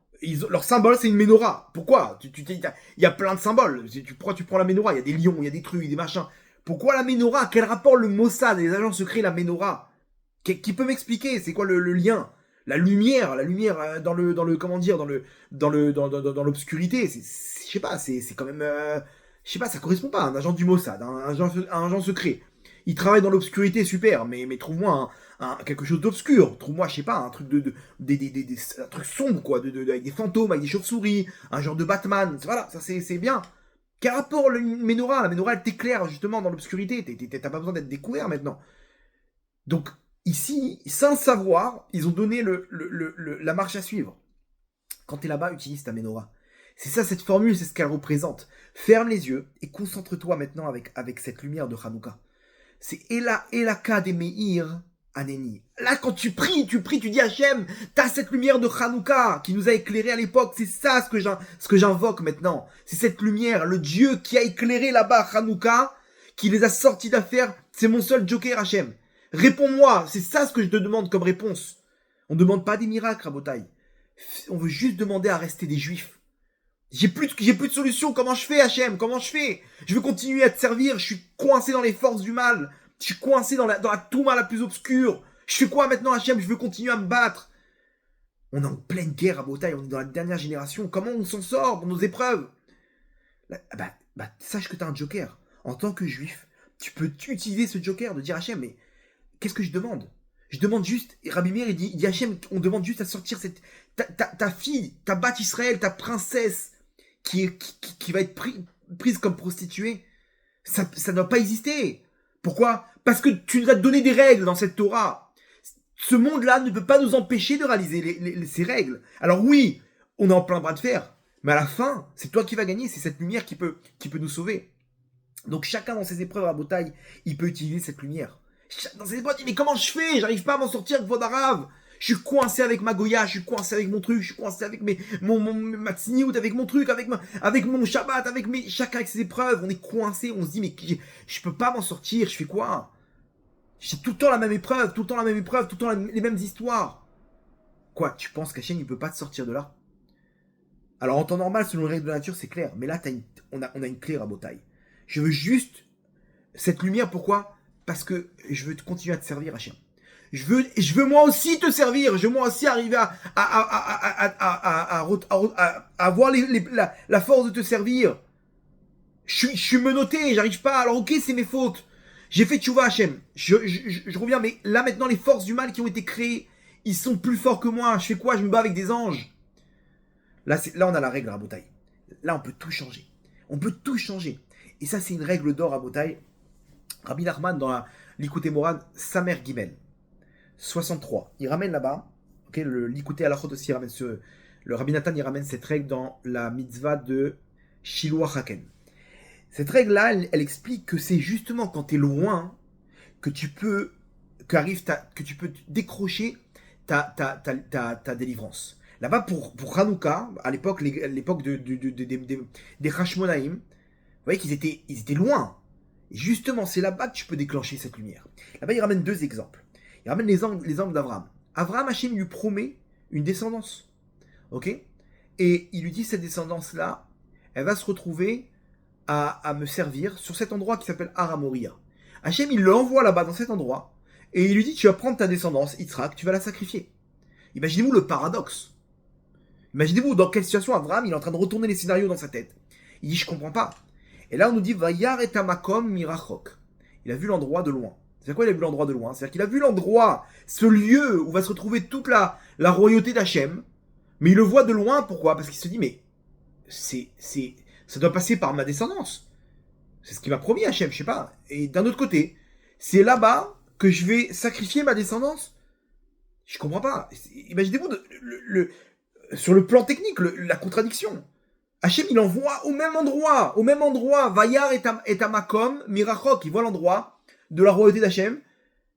Leur symbole, c'est une menorah. Pourquoi? Il y a plein de symboles. Pourquoi tu prends la menorah? Il y a des lions, il y a des trucs, des machins. Pourquoi la menorah? Quel rapport le Mossad et les agents secrets la menorah? Qui peut m'expliquer? C'est quoi le lien? La lumière dans l'obscurité. Je sais pas, c'est quand même, je sais pas, ça correspond pas à un agent du Mossad, un agent secret. Il travaille dans l'obscurité, super, mais trouve-moi quelque chose d'obscur. Trouve-moi, je sais pas, un truc un truc sombre, quoi, avec des fantômes, avec des chauves-souris, un genre de Batman. Voilà, ça c'est bien. Quel rapport la menorah? La menorah, elle t'éclaire justement dans l'obscurité. T'as pas besoin d'être découvert maintenant. Donc, ici, sans savoir, ils ont donné la marche à suivre. Quand t'es là-bas, utilise ta menorah. C'est ça, cette formule, c'est ce qu'elle représente. Ferme les yeux et concentre-toi maintenant avec cette lumière de Hanouka. C'est Elaka de Meir Aneni. Là, quand tu pries, tu dis Hachem, t'as cette lumière de Hanouka qui nous a éclairé à l'époque. C'est ça ce que j'invoque maintenant. C'est cette lumière, le Dieu qui a éclairé là-bas Hanouka, qui les a sortis d'affaires. C'est mon seul joker, Hachem. Réponds-moi, c'est ça ce que je te demande comme réponse. On ne demande pas des miracles, Rabotai. On veut juste demander à rester des juifs. J'ai plus de solution. Comment je fais, Hachem? Comment je fais? Je veux continuer à te servir. Je suis coincé dans les forces du mal. Je suis coincé dans la touma la plus obscure. Je fais quoi maintenant, Hachem? Je veux continuer à me battre. On est en pleine guerre à Botaï. On est dans la dernière génération. Comment on s'en sort dans nos épreuves? Sache que tu as un joker. En tant que juif, tu peux utiliser ce joker de dire Hachem, mais qu'est-ce que je demande? Je demande juste, et Rabbi Meir, il dit Hachem, on demande juste à sortir ta fille, ta bat Israël, ta princesse, qui va être prise comme prostituée. Ça ne doit pas exister. Pourquoi? Parce que tu nous as donné des règles dans cette Torah. Ce monde-là ne peut pas nous empêcher de réaliser ces règles. Alors oui, on est en plein bras de fer, mais à la fin, c'est toi qui vas gagner, c'est cette lumière qui peut nous sauver. Donc chacun dans ses épreuves à Botaï, il peut utiliser cette lumière. Dans ses épreuves, mais comment je fais? J'arrive pas à m'en sortir de Vodarav. Je suis coincé avec ma Goya, je suis coincé avec mon truc, je suis coincé avec ma tzniout, avec mon truc, avec mon Shabbat, chacun avec ses épreuves. On est coincé, on se dit, mais je peux pas m'en sortir, je fais quoi? J'ai tout le temps la même épreuve, tout le temps les mêmes histoires. Quoi, tu penses qu'Hachem, il peut pas te sortir de là? Alors en temps normal, selon les règles de la nature, c'est clair. Mais là, on a une clé à Botaï. Je veux juste cette lumière, pourquoi? Parce que je veux continuer à te servir, Hachem. Je veux moi aussi te servir. Je veux moi aussi arriver à avoir la force de te servir. Je suis menotté, j'arrive pas. Alors ok, c'est mes fautes. J'ai fait tchouva, Hachem. Je reviens, mais là maintenant, les forces du mal qui ont été créées, ils sont plus forts que moi. Je fais quoi? Je me bats avec des anges. Là, on a la règle, Rabotaï. là, on peut tout changer. On peut tout changer. Et ça, c'est une règle d'or à Botaï. Rabbi Nachman, dans la l'Ikouté Moran, Samer Gimel, 63. Il ramène là-bas, okay, l'Ikouté Alachot aussi ramène le Rabbi Nathan, il ramène cette règle dans la mitzvah de Shiloh Haken. Cette règle-là, elle explique que c'est justement quand tu es loin que tu peux, que tu peux décrocher ta délivrance. Là-bas, pour Hanouka, à l'époque des Hashmonaïm, vous voyez qu'ils étaient loin. Et justement, c'est là-bas que tu peux déclencher cette lumière. Là-bas, il ramène deux exemples. Il ramène l'exemple d'Abraham. Abraham, Hachem lui promet une descendance. Ok? Et il lui dit, cette descendance-là, elle va se retrouver à me servir sur cet endroit qui s'appelle Aramoria. Hachem, il l'envoie là-bas, dans cet endroit, et il lui dit, tu vas prendre ta descendance, Yitzhak, tu vas la sacrifier. Imaginez-vous le paradoxe. Imaginez-vous dans quelle situation Abraham, il est en train de retourner les scénarios dans sa tête. Il dit, je comprends pas. Et là, on nous dit, Vayar et Tamakom mirachok. Il a vu l'endroit de loin. C'est quoi, il a vu l'endroit de loin? C'est-à-dire qu'il a vu l'endroit, ce lieu où va se retrouver toute la royauté d'Hachem, mais il le voit de loin, pourquoi? Parce qu'il se dit, mais ça doit passer par ma descendance. C'est ce qu'il m'a promis Hachem, je sais pas. Et d'un autre côté, c'est là-bas que je vais sacrifier ma descendance. Je comprends pas. Imaginez-vous sur le plan technique, la contradiction. Hachem, il envoie au même endroit, Vayar et Tamakom, Mirachok, il voit l'endroit de la royauté d'Hachem.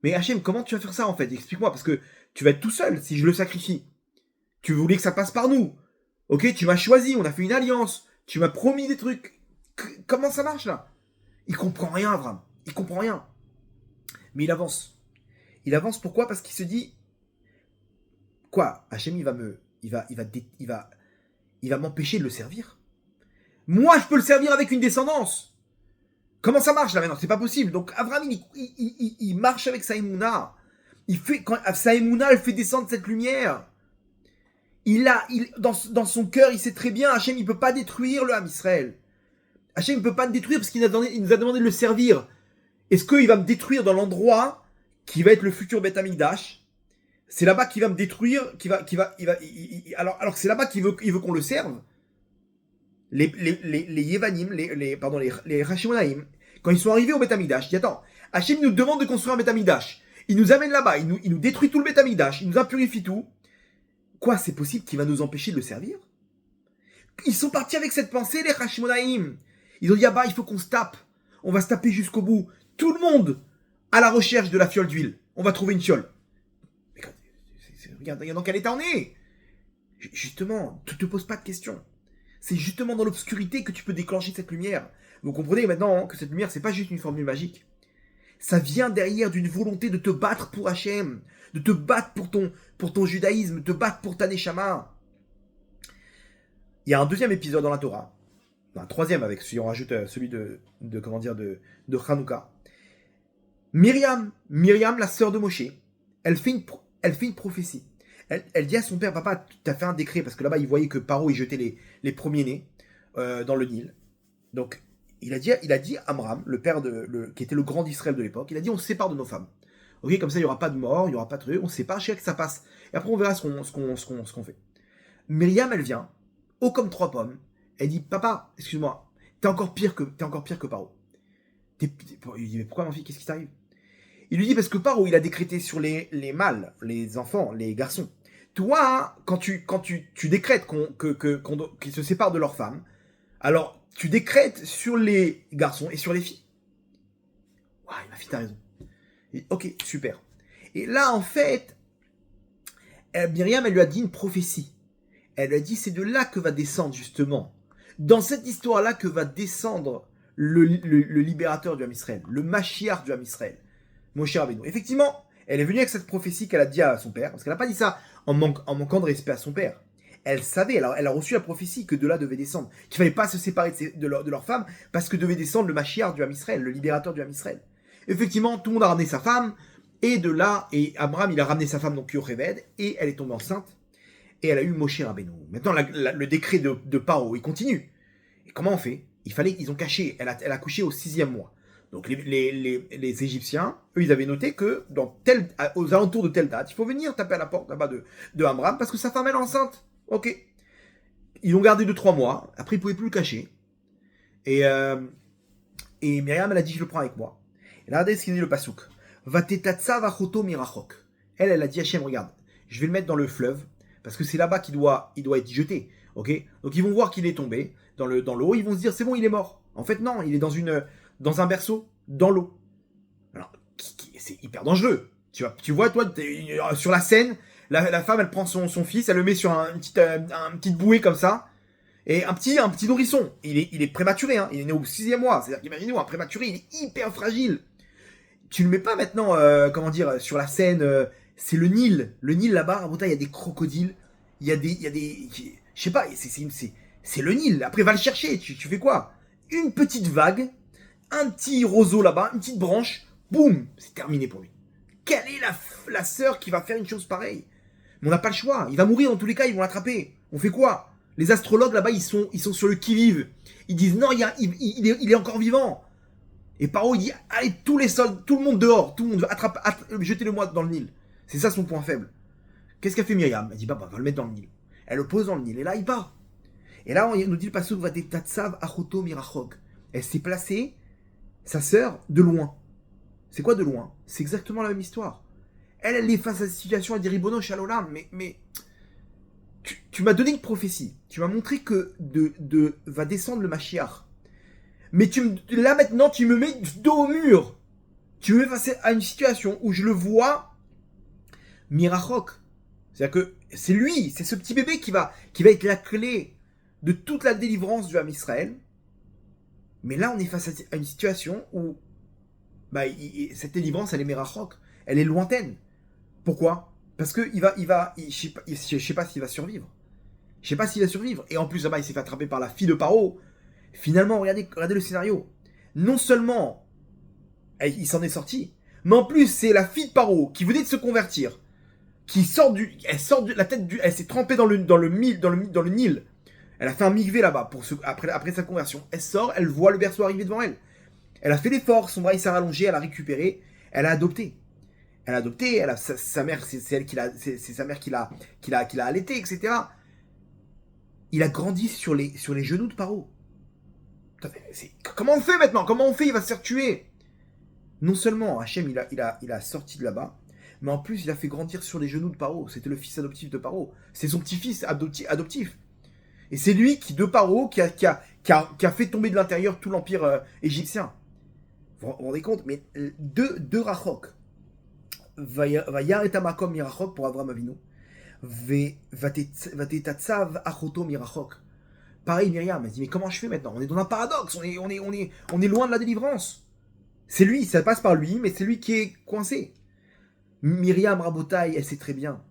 Mais Hachem, comment tu vas faire ça en fait? Explique-moi, parce que tu vas être tout seul si je le sacrifie. Tu voulais que ça passe par nous. Ok, tu m'as choisi, on a fait une alliance. Tu m'as promis des trucs. Comment ça marche là? Il comprend rien, Abraham. Il comprend rien. Mais il avance. Il avance pourquoi? Parce qu'il se dit, quoi? Hachem, il va m'empêcher de le servir. Moi, je peux le servir avec une descendance. Comment ça marche là maintenant? C'est pas possible. Donc Abraham, il marche avec sa émouna. Quand sa émouna, elle fait descendre cette lumière. Dans son cœur, il sait très bien, Hachem, il peut pas détruire le Ham Israël. Hachem ne peut pas le détruire parce qu'il nous a demandé de le servir. Est-ce qu'il va me détruire dans l'endroit qui va être le futur Beth Amikdash? C'est là-bas qu'il va me détruire, alors que c'est là-bas qu'il veut qu'on le serve. Les Yevanim, les Hashimonaïm, quand ils sont arrivés au Beth Amikdash, il dit attends, Hachem nous demande de construire un Beth Amikdash. Il nous amène là-bas, il nous détruit tout le Beth Amikdash, il nous impurifie tout. Quoi, c'est possible qu'il va nous empêcher de le servir? Ils sont partis avec cette pensée, les Hashimonaïm. Ils ont dit, ah bah, il faut qu'on se tape. On va se taper jusqu'au bout. Tout le monde à la recherche de la fiole d'huile. On va trouver une fiole. Mais regarde dans quel état on est. Justement, tu te poses pas de questions. C'est justement dans l'obscurité que tu peux déclencher cette lumière. Vous comprenez maintenant que cette lumière, c'est pas juste une formule magique. Ça vient derrière d'une volonté de te battre pour Hachem, de te battre pour ton judaïsme, de te battre pour ta neshama. Il y a un deuxième épisode dans la Torah, un troisième avec si on rajoute celui de Hanouka. Myriam, la sœur de Moshe, elle fait une prophétie. Elle dit à son père, papa, tu as fait un décret, parce que là-bas, il voyait que Paro, il jetait les premiers-nés dans le Nil. Donc, il a dit à Amram, le père qui était le grand d'Israël de l'époque, il a dit, on se sépare de nos femmes. Ok, comme ça, il n'y aura pas de mort, il n'y aura pas de truc, on se sépare, jusqu'à que ça passe. Et après, on verra ce qu'on fait. Myriam, elle vient, haut comme trois pommes, elle dit, papa, excuse-moi, t'es encore pire que Paro. Il dit, mais pourquoi, mon fils, qu'est-ce qui t'arrive? Il lui dit, parce que Paro, il a décrété sur les mâles, les enfants, les garçons. Toi, quand tu décrètes qu'ils se séparent de leurs femmes, alors tu décrètes sur les garçons et sur les filles. Ouais, ma fille, t'as raison. Ok, super. Et là, en fait, Myriam, elle lui a dit une prophétie. Elle lui a dit, c'est de là que va descendre, justement. Dans cette histoire-là que va descendre le libérateur du Ham Israël, le Mashiach du Ham Israël, Moshe Rabbeinu. Effectivement, elle est venue avec cette prophétie qu'elle a dit à son père, parce qu'elle n'a pas dit ça en manquant de respect à son père. Elle savait, elle a reçu la prophétie que de là devait descendre, qu'il ne fallait pas se séparer de leur femme, parce que devait descendre le Mashiach du Ham Israël, le libérateur du Ham Israël. Effectivement, tout le monde a ramené sa femme, et de là, et Abraham, il a ramené sa femme, donc Yocheved, et elle est tombée enceinte, et elle a eu Moshe Rabbeinu. Maintenant, le décret de Paro, il continue. Et comment on fait? Ils ont caché, elle a couché au 6e mois. Donc les Égyptiens, eux, ils avaient noté que aux alentours de telle date, il faut venir taper à la porte là-bas de Amram, parce que sa femme elle est enceinte. Ok. ils l'ont gardé 2-3 mois. Après, ils ne pouvaient plus le cacher. Et Myriam, elle a dit, je le prends avec moi. Et là, regardez ce qu'il dit le pasouk. Vatetatsa vachoto mirachok. Elle a dit à Hachem, regarde, je vais le mettre dans le fleuve, parce que c'est là-bas qu'il doit être jeté. Ok. Donc ils vont voir qu'il est tombé dans l'eau, ils vont se dire, c'est bon, il est mort. En fait, non, il est dans un berceau, dans l'eau. Alors, c'est hyper dangereux. Tu vois, toi, sur la scène, la femme, elle prend son fils, elle le met sur une petite bouée comme ça, et un petit nourrisson. Il est prématuré, hein. Il est né au 6e mois. C'est-à-dire qu'imaginez-vous, un prématuré, il est hyper fragile. Tu le mets pas maintenant, sur la scène. C'est le Nil. Le Nil là-bas, il y a des crocodiles. Il y a des. Je sais pas, c'est le Nil. Après, va le chercher. Tu fais quoi? Une petite vague, un petit roseau là-bas, une petite branche, boum, c'est terminé pour lui. Quelle est la sœur qui va faire une chose pareille? Mais on n'a pas le choix. Il va mourir dans tous les cas, ils vont l'attraper. On fait quoi? Les astrologues là-bas, ils sont sur le qui-vive. Ils disent non, il est encore vivant. Et Paro, il dit allez, tous les soldats, tout le monde dehors, tout le monde jetez-le-moi dans le Nil. C'est ça son point faible. Qu'est-ce qu'a fait Myriam? Elle dit bah, va le mettre dans le Nil. Elle le pose dans le Nil. Et là, il part. Et là, on nous dit le passouk va tatsav achoto mirachok. Elle s'est placée, sa sœur, de loin. C'est quoi de loin? C'est exactement la même histoire. Elle est face à cette situation, elle dit Ribono Shalolam, mais tu m'as donné une prophétie. Tu m'as montré que va descendre le Mashiach. Mais là maintenant, tu me mets dos au mur. Tu me mets face à une situation où je le vois mirachok. C'est-à-dire que c'est lui, c'est ce petit bébé qui va être la clé de toute la délivrance du Ham Israël. Mais là, on est face à une situation où cette délivrance, elle est mirachok. Elle est lointaine. Pourquoi? Parce que je sais pas s'il va survivre. Je sais pas s'il va survivre. Et en plus, là-bas, il s'est fait attraper par la fille de Paro. Finalement, regardez le scénario. Non seulement il s'en est sorti, mais en plus, c'est la fille de Paro qui venait de se convertir, elle sort de la tête elle s'est trempée dans le Nil. Elle a fait un mikvé là-bas après sa conversion. Elle sort, elle voit le berceau arriver devant elle. Elle a fait l'effort, son bras il s'est rallongé, elle a récupéré, elle a adopté. Sa mère, c'est sa mère qui l'a allaité, etc. Il a grandi sur les genoux de Paro. Comment on fait maintenant? Comment on fait? Il va se faire tuer. Non seulement Hachem il a sorti de là-bas, mais en plus il a fait grandir sur les genoux de Paro. C'était le fils adoptif de Paro. C'est son petit-fils adoptif. Et c'est lui de Paro qui a fait tomber de l'intérieur tout l'empire égyptien. Vous vous rendez compte? Mais deux rachok. Vayar et amakom mirachok pour Avraham Avinu. Vatetatsav achoto mirachok. Pareil, Myriam, elle dit mais comment je fais maintenant? On est dans un paradoxe, on est loin de la délivrance. C'est lui, ça passe par lui, mais c'est lui qui est coincé. Myriam Rabotai, elle sait très bien.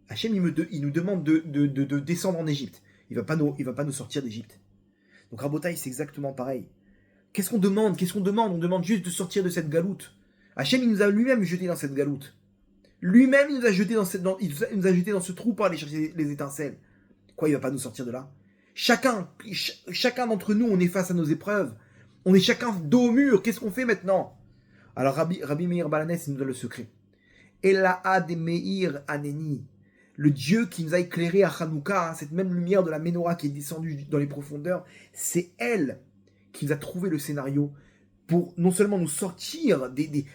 Hachem, il nous demande de descendre en Égypte. Il va pas nous sortir d'Égypte. Donc Rabotai, c'est exactement pareil. Qu'est-ce qu'on demande? On demande juste de sortir de cette galoute. Hachem, il nous a lui-même jeté dans cette galoute. Lui-même, il nous a jeté il nous a jeté dans ce trou pour aller chercher les étincelles. Quoi, il va pas nous sortir de là? Chacun d'entre nous, on est face à nos épreuves. On est chacun dos au mur. Qu'est-ce qu'on fait maintenant? Alors Rabbi Meir Balanès, il nous donne le secret. Elahad Meir Aneni, le Dieu qui nous a éclairé à Hanouka, cette même lumière de la Ménorah qui est descendue dans les profondeurs, c'est elle qui nous a trouvé le scénario pour non seulement nous sortir des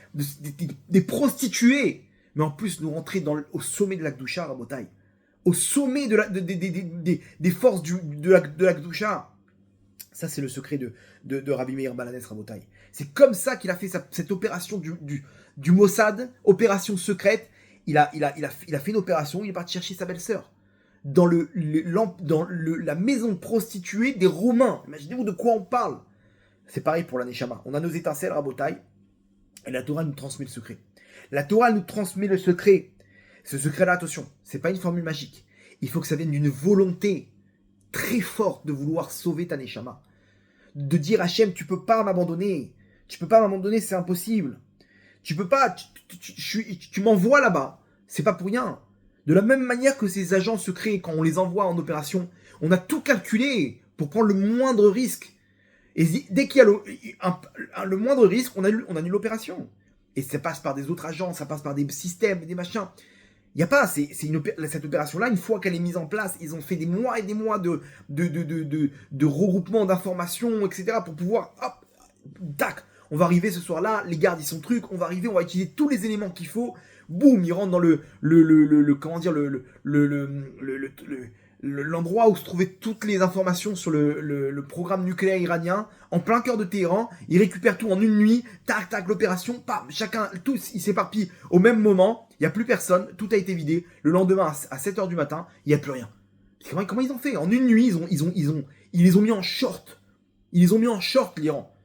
prostituées, mais en plus nous rentrer au sommet de la Gdusha, Rabotai. Au sommet des forces de la Gdusha. Ça, c'est le secret de Rabbi Meir Balanès Rabotai. C'est comme ça qu'il a fait cette opération du Mossad, opération secrète. Il a fait une opération, il est parti chercher sa belle-sœur. Dans la maison prostituée des Romains. Imaginez-vous de quoi on parle. C'est pareil pour la Neshama. On a nos étincelles, Rabotai, et la Torah nous transmet le secret. La Torah nous transmet le secret. Ce secret-là, attention, c'est pas une formule magique. Il faut que ça vienne d'une volonté très forte de vouloir sauver ta Neshama. De dire Hachem, tu peux pas m'abandonner. Tu peux pas m'abandonner, c'est impossible. Tu peux pas, tu m'envoies là-bas. C'est pas pour rien. De la même manière que ces agents secrets, quand on les envoie en opération, on a tout calculé pour prendre le moindre risque. Et dès qu'il y a le moindre risque, on annule l'opération. Et ça passe par des autres agents, ça passe par des systèmes, des machins. Il n'y a pas, cette opération-là, une fois qu'elle est mise en place, ils ont fait des mois et des mois de regroupement d'informations, etc. pour pouvoir, hop, tac, on va arriver ce soir-là, les gardes ils sont trucs, on va arriver, on va utiliser tous les éléments qu'il faut, boum, ils rentrent dans comment dire, l'endroit où se trouvaient toutes les informations sur le programme nucléaire iranien, en plein cœur de Téhéran, ils récupèrent tout en une nuit, tac, tac, l'opération, pam, chacun, tous, ils s'éparpillent au même moment, il n'y a plus personne, tout a été vidé, le lendemain, à 7h du matin, il n'y a plus rien. Comment ils ont fait? En une nuit, ils les ont mis en short. Ils les ont mis en short, l'Iran.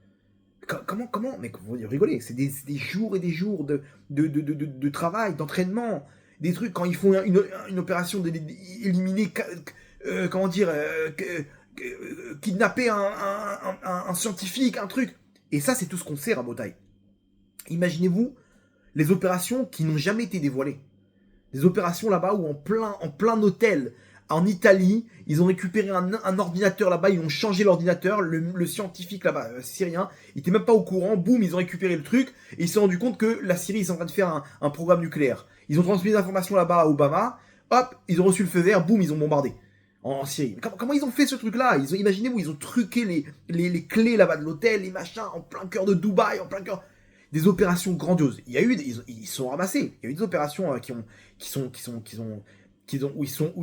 Comment? Mais vous rigolez, c'est des jours et des jours de travail, d'entraînement, des trucs, quand ils font une opération d'éliminer, comment dire, kidnapper un scientifique, un truc. Et ça, c'est tout ce qu'on sait, Rabotai. Imaginez-vous les opérations qui n'ont jamais été dévoilées. Des opérations là-bas où en plein hôtel, en Italie, ils ont récupéré un ordinateur là-bas, ils ont changé l'ordinateur, le scientifique là-bas, syrien, il était même pas au courant, boum, ils ont récupéré le truc, et ils se sont rendu compte que la Syrie, ils sont en train de faire un programme nucléaire. Ils ont transmis des informations là-bas à Obama, hop, ils ont reçu le feu vert, boum, ils ont bombardé en Syrie. Comment ils ont fait ce truc-là? Imaginez-vous, ils ont truqué les clés là-bas de l'hôtel, les machins, en plein cœur de Dubaï, en plein cœur... Des opérations grandioses. Il y a eu, ils sont ramassés. Il y a eu des opérations où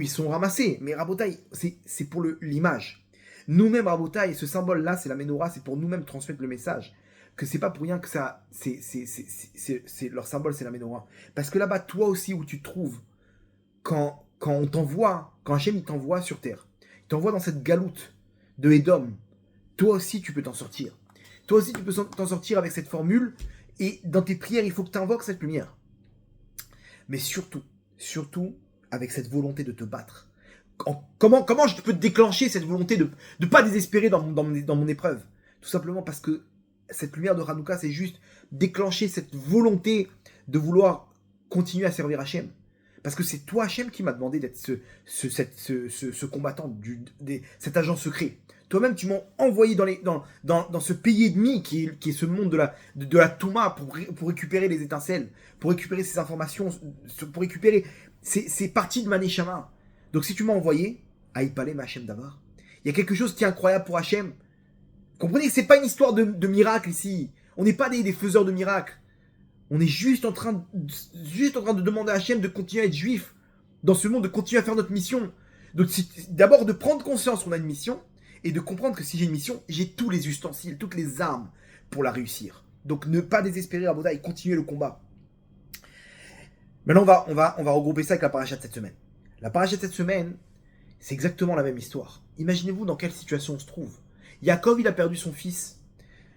ils sont ramassés. Mais Rabotai, c'est pour l'image. Nous-mêmes, Rabotai, ce symbole-là, c'est la menorah, c'est pour nous-mêmes transmettre le message. Que c'est pas pour rien que ça, leur symbole, c'est la menorah. Parce que là-bas, toi aussi, où tu te trouves, quand on t'envoie, quand Hachem il t'envoie sur terre, il t'envoie dans cette galoute de Edom, toi aussi, tu peux t'en sortir. Toi aussi, tu peux t'en sortir avec cette formule. Et dans tes prières, il faut que tu invoques cette lumière. Mais surtout, avec cette volonté de te battre. Comment je peux déclencher cette volonté de ne pas désespérer dans mon épreuve? Tout simplement parce que cette lumière de Hanouka, c'est juste déclencher cette volonté de vouloir continuer à servir Hachem. Parce que c'est toi, Hachem, qui m'a demandé d'être ce combattant, cet agent secret. Toi-même, tu m'as envoyé dans ce pays ennemi qui est ce monde de la Touma pour récupérer les étincelles, pour récupérer ces informations, pour récupérer ces parties de ma Neshama. Donc si tu m'as envoyé, à Ipalem Hachem d'abord, il y a quelque chose qui est incroyable pour Hachem. Comprenez que c'est pas une histoire de miracle ici. On n'est pas des faiseurs de miracles. On est juste en train de demander à Hachem de continuer à être juif dans ce monde, de continuer à faire notre mission. Donc d'abord de prendre conscience qu'on a une mission, et de comprendre que si j'ai une mission, j'ai tous les ustensiles, toutes les armes pour la réussir. Donc ne pas désespérer à Boda et continuer le combat. Maintenant, on va regrouper ça avec la paracha de cette semaine. La paracha de cette semaine, c'est exactement la même histoire. Imaginez-vous dans quelle situation on se trouve. Yaakov, il a perdu son fils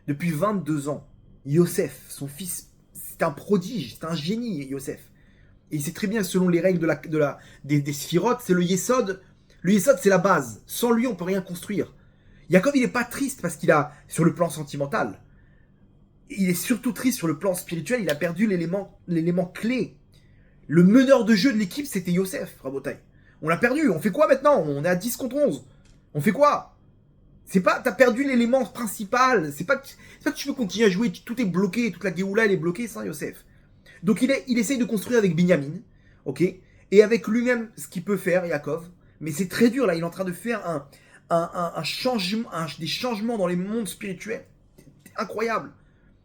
depuis 22 ans. Yosef, son fils, c'est un prodige, c'est un génie, Yosef. Et il sait très bien, selon les règles des sphirotes, c'est le Yesod. Le Yesod, c'est la base. Sans lui, on ne peut rien construire. Yaakov, il n'est pas triste parce qu'il a, sur le plan sentimental, il est surtout triste sur le plan spirituel, il a perdu l'élément clé. Le meneur de jeu de l'équipe, c'était Yosef, Rabotai. On l'a perdu, on fait quoi maintenant? On est à 10 contre 11. On fait quoi? C'est pas, t'as perdu l'élément principal, c'est pas que tu peux continuer à jouer, tout est bloqué, toute la Géoula, elle est bloquée sans Yosef. Donc il essaye de construire avec Binyamin, ok? Et avec lui-même, ce qu'il peut faire, Yaakov, mais c'est très dur là, il est en train de faire un changement, des changements dans les mondes spirituels. Incroyable.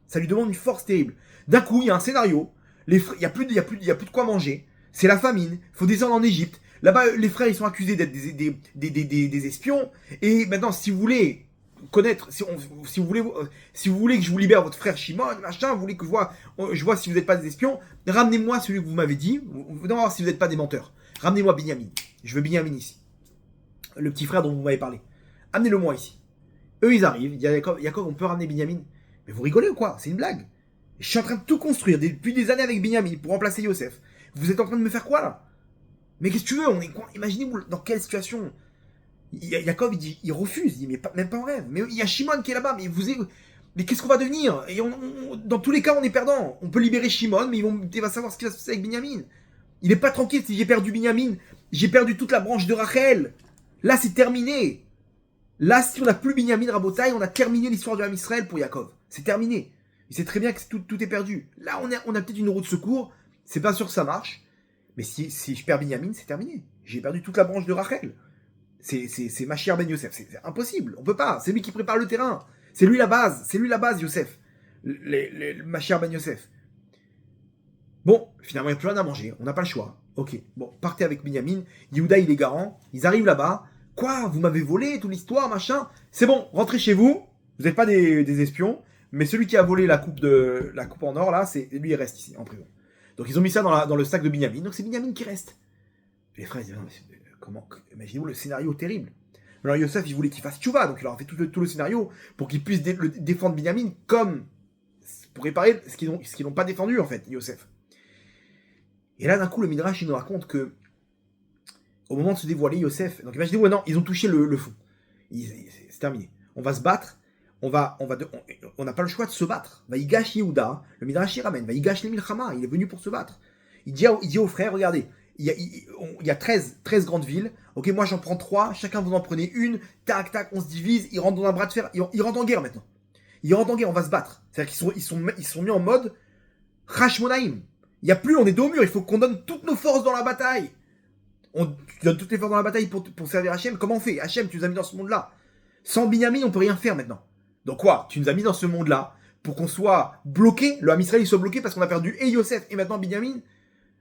Ça lui demande une force terrible. D'un coup, il y a un scénario, il n'y a plus de quoi manger, c'est la famine, il faut descendre en Égypte. Là-bas, les frères, ils sont accusés d'être des espions. Et maintenant, si vous voulez connaître, si vous voulez que je vous libère votre frère Shimon, machin, vous voulez que je vois si vous n'êtes pas des espions, ramenez-moi celui que vous m'avez dit, vous allez voir si vous n'êtes pas des menteurs. Ramenez-moi Binyamin. Je veux Binyamin ici. Le petit frère dont vous m'avez parlé. Amenez-le-moi ici. Eux, ils arrivent. Il dit à Yaakov, on peut ramener Binyamin. Mais vous rigolez ou quoi? C'est une blague. Je suis en train de tout construire depuis des années avec Binyamin pour remplacer Yosef. Vous êtes en train de me faire quoi là? Mais qu'est-ce que tu veux? Imaginez-vous dans quelle situation. Yaakov, il refuse. Il dit, mais même pas en rêve. Mais il y a Shimon qui est là-bas. Mais qu'est-ce qu'on va devenir? Et dans tous les cas, on est perdant. On peut libérer Shimon, mais il va savoir ce qui va se passer avec Binyamin. Il est pas tranquille. Si j'ai perdu Binyamin, j'ai perdu toute la branche de Rachel. Là, c'est terminé. Là, si on n'a plus Binyamin Rabotai, on a terminé l'histoire de l'âme Israël pour Yaakov. C'est terminé. Il sait très bien que tout est perdu. Là, on a peut-être une roue de secours. C'est pas sûr que ça marche. Mais si je perds Binyamin, c'est terminé. J'ai perdu toute la branche de Rachel. C'est Machir Ben Yosef. C'est impossible. On peut pas. C'est lui qui prépare le terrain. C'est lui la base. C'est lui la base, Yosef. Machir Ben Yosef. Bon, finalement, il n'y a plus rien à manger. On n'a pas le choix. Ok. Bon, partez avec Binyamin. Yehuda, il est garant. Ils arrivent là-bas. Quoi? Vous m'avez volé toute l'histoire, machin? C'est bon, rentrez chez vous. Vous n'êtes pas des espions. Mais celui qui a volé la coupe en or, là, lui, il reste ici, en prison. Donc, ils ont mis ça dans le sac de Binyamin. Donc, c'est Binyamin qui reste. Les frères, ils disent, non, mais comment? Imaginez-vous le scénario terrible. Alors, Yosef, il voulait qu'il fasse tchouva. Donc, il leur a fait tout le scénario pour qu'il puisse défendre Binyamin comme pour réparer ce qu'ils n'ont pas défendu, en fait, Yosef. Et là, d'un coup, le Midrash, il nous raconte que au moment de se dévoiler, Yosef... Donc, imaginez-vous, non, ils ont touché le fond. C'est terminé. On va se battre. On n'a pas le choix de se battre. Va y gâche Yehuda, le Midrash il ramène, va y gâche les Milchama, il est venu pour se battre. Il dit aux frères, regardez, il y a 13 grandes villes, ok, moi j'en prends 3, chacun vous en prenez une, tac, tac, on se divise, ils rentrent dans un bras de fer, ils rentrent en guerre maintenant. Ils rentrent en guerre, on va se battre. C'est-à-dire qu'ils sont mis en mode Hashmonaïm. Il n'y a plus, on est dos au mur, il faut qu'on donne toutes nos forces dans la bataille. Tu donnes toutes les forces dans la bataille pour servir Hachem, comment on fait? Hachem, tu nous as mis dans ce monde-là. Sans Binyamin, on peut rien faire maintenant. Donc quoi? Tu nous as mis dans ce monde-là pour qu'on soit bloqué, le Ham Israël soit bloqué parce qu'on a perdu et Yosef et maintenant Binyamin?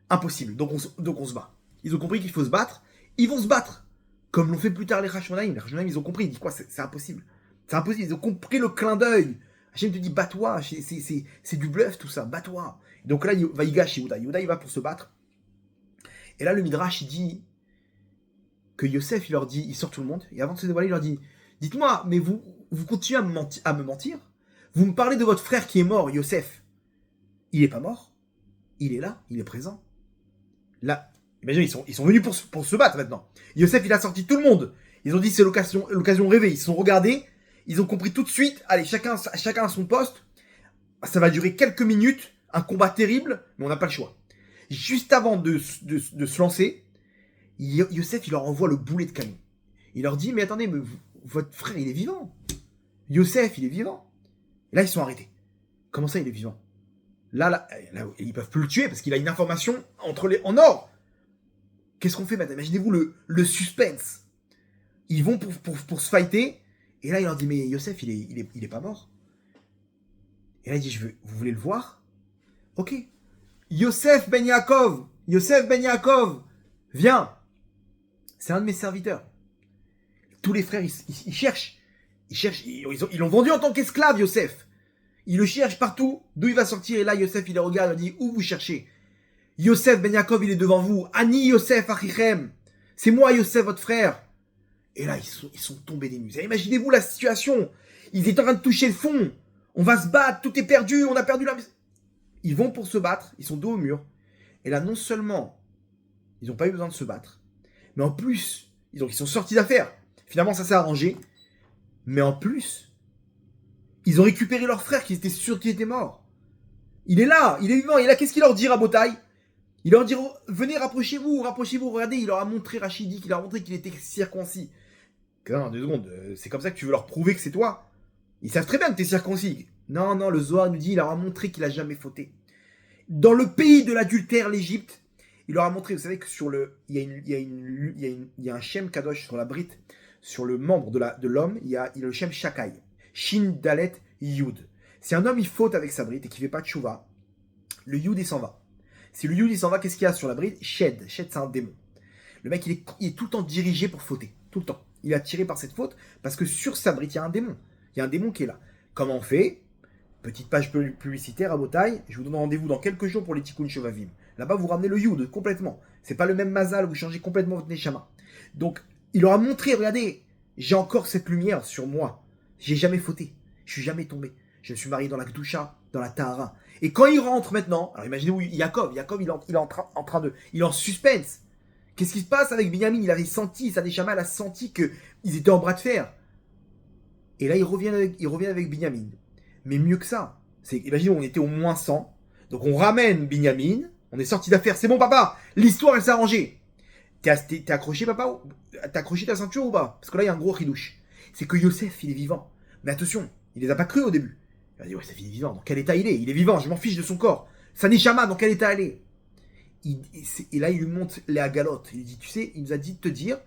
Impossible. Donc on se bat. Ils ont compris qu'il faut se battre. Ils vont se battre. Comme l'ont fait plus tard les Hashmonaïm. Les Hashmonaïm, ils ont compris. Ils disent quoi? C'est impossible. C'est impossible. Ils ont compris le clin d'œil. Hachem te dit, bats-toi. C'est du bluff tout ça. Bats-toi. Donc là, il va y gâcher Yehuda. Yehuda, il va pour se battre. Et là, le Midrash, il dit que Yosef, il leur dit, il sort tout le monde. Et avant de se dévoiler, il leur dit, dites-moi, mais vous continuez à me mentir? Vous me parlez de votre frère qui est mort, Yosef. Il est pas mort. Il est là, il est présent. Là, imaginez, ils sont venus pour se battre maintenant. Yosef, il a sorti tout le monde. Ils ont dit c'est l'occasion rêvée. Ils se sont regardés. Ils ont compris tout de suite. Allez, chacun à son poste. Ça va durer quelques minutes. Un combat terrible, mais on n'a pas le choix. Juste avant de se lancer, Yosef, il leur envoie le boulet de canon. Il leur dit, mais attendez, mais votre frère, il est vivant. Yosef, il est vivant. Et là, ils sont arrêtés. Comment ça, il est vivant? Là, ils peuvent plus le tuer parce qu'il a une information en or. Qu'est-ce qu'on fait maintenant? Imaginez-vous le suspense. Ils vont pour se fighter. Et là, il leur dit, mais Yosef, il est pas mort. Et là, il dit, vous voulez le voir? Ok. Yosef Ben Yaakov, viens. C'est un de mes serviteurs. Tous les frères, ils cherchent. Ils l'ont vendu en tant qu'esclave, Yosef. Ils le cherchent partout. D'où il va sortir? Et là, Yosef, il les regarde, il dit, où vous cherchez? Yosef Ben Yaakov, il est devant vous. Ani Yosef Achichem. C'est moi, Yosef, votre frère. Et là, ils sont tombés des nues. Imaginez-vous la situation. Ils étaient en train de toucher le fond. On va se battre, tout est perdu, on a perdu la... Ils vont pour se battre, ils sont dos au mur. Et là, non seulement, ils n'ont pas eu besoin de se battre, mais en plus, ils sont sortis d'affaire. Finalement, ça s'est arrangé. Mais en plus, ils ont récupéré leur frère qui était sûr qu'il était mort. Il est là, il est vivant. Et là, qu'est-ce qu'il leur dit, Rabotai? Il leur dit, venez, rapprochez-vous, regardez. Il leur a montré, Rachidi, qu'il leur a montré qu'il était circoncis. Non, 2 secondes, c'est comme ça que tu veux leur prouver que c'est toi? Ils savent très bien que tu es circoncis. Non, le Zohar nous dit, il leur a montré qu'il a jamais fauté. Dans le pays de l'adultère, l'Égypte, il leur a montré, vous savez que il y a un Shem Kadosh sur la brite, sur le membre de l'homme, il y a le Shem Shakai. Shin Dalet Yud. Si un homme il faute avec sa brite et qu'il ne fait pas de Tchouva, le Yud il s'en va. Si le Yud il s'en va, qu'est-ce qu'il y a sur la brite? Shed. Shed, c'est un démon. Le mec il est tout le temps dirigé pour fauter. Tout le temps. Il est attiré par cette faute parce que sur sa brite, il y a un démon. Il y a un démon qui est là. Comment on fait? Petite page publicitaire à Botaï. Je vous donne rendez-vous dans quelques jours pour les Tikkun Shovavim. Là-bas, vous ramenez le Yud complètement. C'est pas le même Mazal, vous changez complètement votre Neshama. Donc, il leur a montré, regardez, j'ai encore cette lumière sur moi. J'ai jamais fauté. Je suis jamais tombé. Je me suis marié dans la Gdusha, dans la Tahara. Et quand il rentre maintenant, alors imaginez-vous Yaakov, il est en suspense. Qu'est-ce qui se passe avec Binyamin? Il avait senti, sa Neshama, elle a senti qu'ils étaient en bras de fer. Et là, il revient avec Binyamin. Mais mieux que ça. Imaginez, on était au moins 100. Donc on ramène Binyamin. On est sorti d'affaire. C'est bon, papa. L'histoire, elle s'est arrangée. T'es accroché, papa? T'as accroché ta ceinture ou pas? Parce que là, il y a un gros ridouche. C'est que Yosef, il est vivant. Mais attention, il les a pas cru au début. Il a dit, ouais, Yosef, il est vivant. Dans quel état il est? Il est vivant, je m'en fiche de son corps. Sa Neshama, dans quel état elle est? Et là, il lui montre les agalotes. Il dit, tu sais, il nous a dit de te dire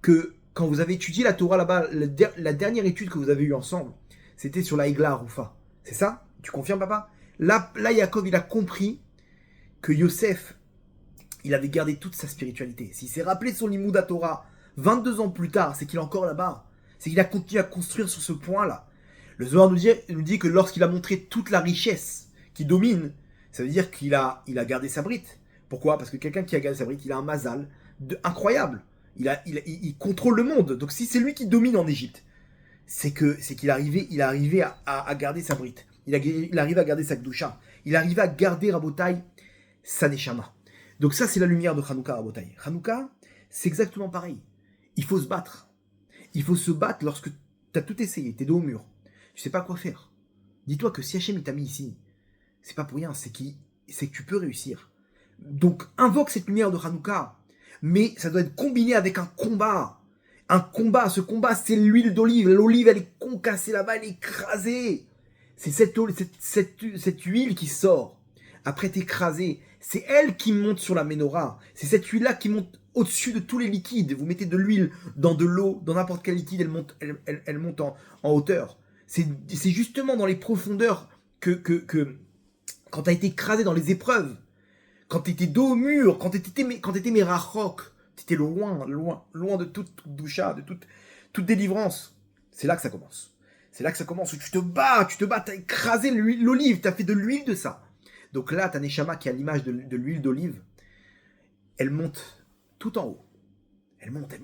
que quand vous avez étudié la Torah là-bas, la dernière étude que vous avez eue ensemble, c'était sur la Egla Arufa. C'est ça? Tu confirmes, papa? Là, Yaakov, il a compris que Yosef, il avait gardé toute sa spiritualité. S'il s'est rappelé de son Limouda Torah 22 ans plus tard, c'est qu'il est encore là-bas. C'est qu'il a continué à construire sur ce point-là. Le Zohar nous dit que lorsqu'il a montré toute la richesse qui domine, ça veut dire qu'il a gardé sa brite. Pourquoi? Parce que quelqu'un qui a gardé sa brite, il a un mazal incroyable. Il contrôle le monde. Donc si c'est lui qui domine en Égypte, c'est qu'il est arrivé à garder sa brite. Il arrive à garder sa Gdusha. Il arrive à garder, Rabotai, sa Neshama. Donc ça, c'est la lumière de Hanouka, Rabotai. Hanouka, c'est exactement pareil. Il faut se battre. Il faut se battre lorsque tu as tout essayé, tu es dos au mur. Tu sais pas quoi faire. Dis-toi que si Hachem t'a mis ici, c'est pas pour rien, c'est que tu peux réussir. Donc invoque cette lumière de Hanouka, mais ça doit être combiné avec un combat. Un combat, ce combat, c'est l'huile d'olive. L'olive, elle est concassée là-bas, elle est écrasée. C'est cette huile qui sort. Après t'écraser, c'est elle qui monte sur la menorah. C'est cette huile-là qui monte au-dessus de tous les liquides. Vous mettez de l'huile dans de l'eau, dans n'importe quel liquide, elle monte en hauteur. C'est justement dans les profondeurs que quand tu as été écrasé dans les épreuves, quand tu étais dos au mur, quand tu étais Merachok, tu étais loin de toute doucha, de toute délivrance. C'est là que ça commence. C'est là que ça commence, où tu te bats, t'as écrasé l'olive, t'as fait de l'huile de ça. Donc là, ta Neshama qui a l'image de l'huile d'olive, elle monte tout en haut. Elle monte.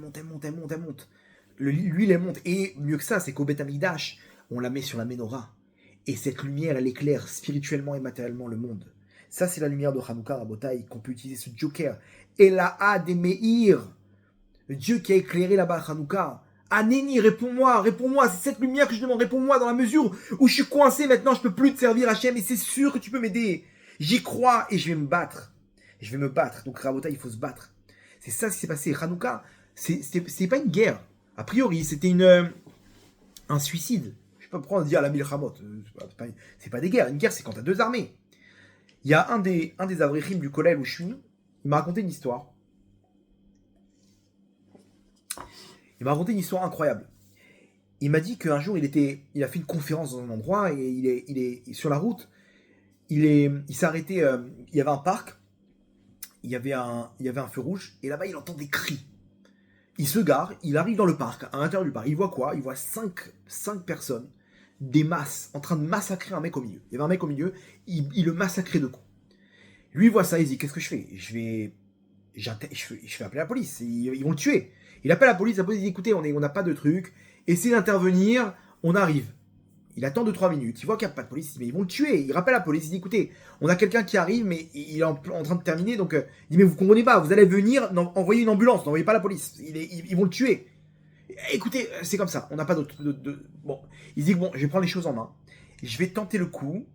L'huile, elle monte. Et mieux que ça, c'est qu'au Beth Amikdash, on la met sur la menorah. Et cette lumière, elle éclaire spirituellement et matériellement le monde. Ça, c'est la lumière de Hanouka, Rabotai, qu'on peut utiliser ce joker. Et la A des Meir, le Dieu qui a éclairé là-bas Hanouka. Anéni, réponds-moi, c'est cette lumière que je demande, réponds-moi dans la mesure où je suis coincé maintenant, je peux plus te servir Hachem, et c'est sûr que tu peux m'aider. J'y crois et je vais me battre. Donc Rabotai, il faut se battre. C'est ça ce qui s'est passé. Hanouka, c'est pas une guerre. A priori, c'était un suicide. Je sais pas pourquoi on dit à la Milchamot. C'est pas des guerres. Une guerre, c'est quand t'as deux armées. Il y a un des avrichim du collège où je suis, il m'a raconté une histoire. Il m'a raconté une histoire incroyable. Il m'a dit qu'un jour, il a fait une conférence dans un endroit et il est sur la route. Il s'est arrêté. Il y avait un parc. Il y avait un feu rouge. Et là-bas, il entend des cris. Il se gare. Il arrive dans le parc, à l'intérieur du parc. Il voit quoi? Il voit cinq personnes, des masses, en train de massacrer un mec au milieu. Il y avait un mec au milieu. Il le massacrait de coups. Lui, il voit ça. Il dit, qu'est-ce que je fais? Je vais appeler la police. Ils vont le tuer. Il appelle la police dit, écoutez, on n'a pas de truc, essayez d'intervenir, on arrive. Il attend 2-3 minutes, il voit qu'il n'y a pas de police, il dit, mais ils vont le tuer. Il rappelle la police, il dit, écoutez, on a quelqu'un qui arrive, mais il est en train de terminer, donc il dit, mais vous comprenez pas, vous allez venir, envoyer une ambulance, n'envoyez pas la police, ils vont le tuer. Écoutez, c'est comme ça, on n'a pas d'autre... Bon, il dit, bon, je vais prendre les choses en main, je vais tenter le coup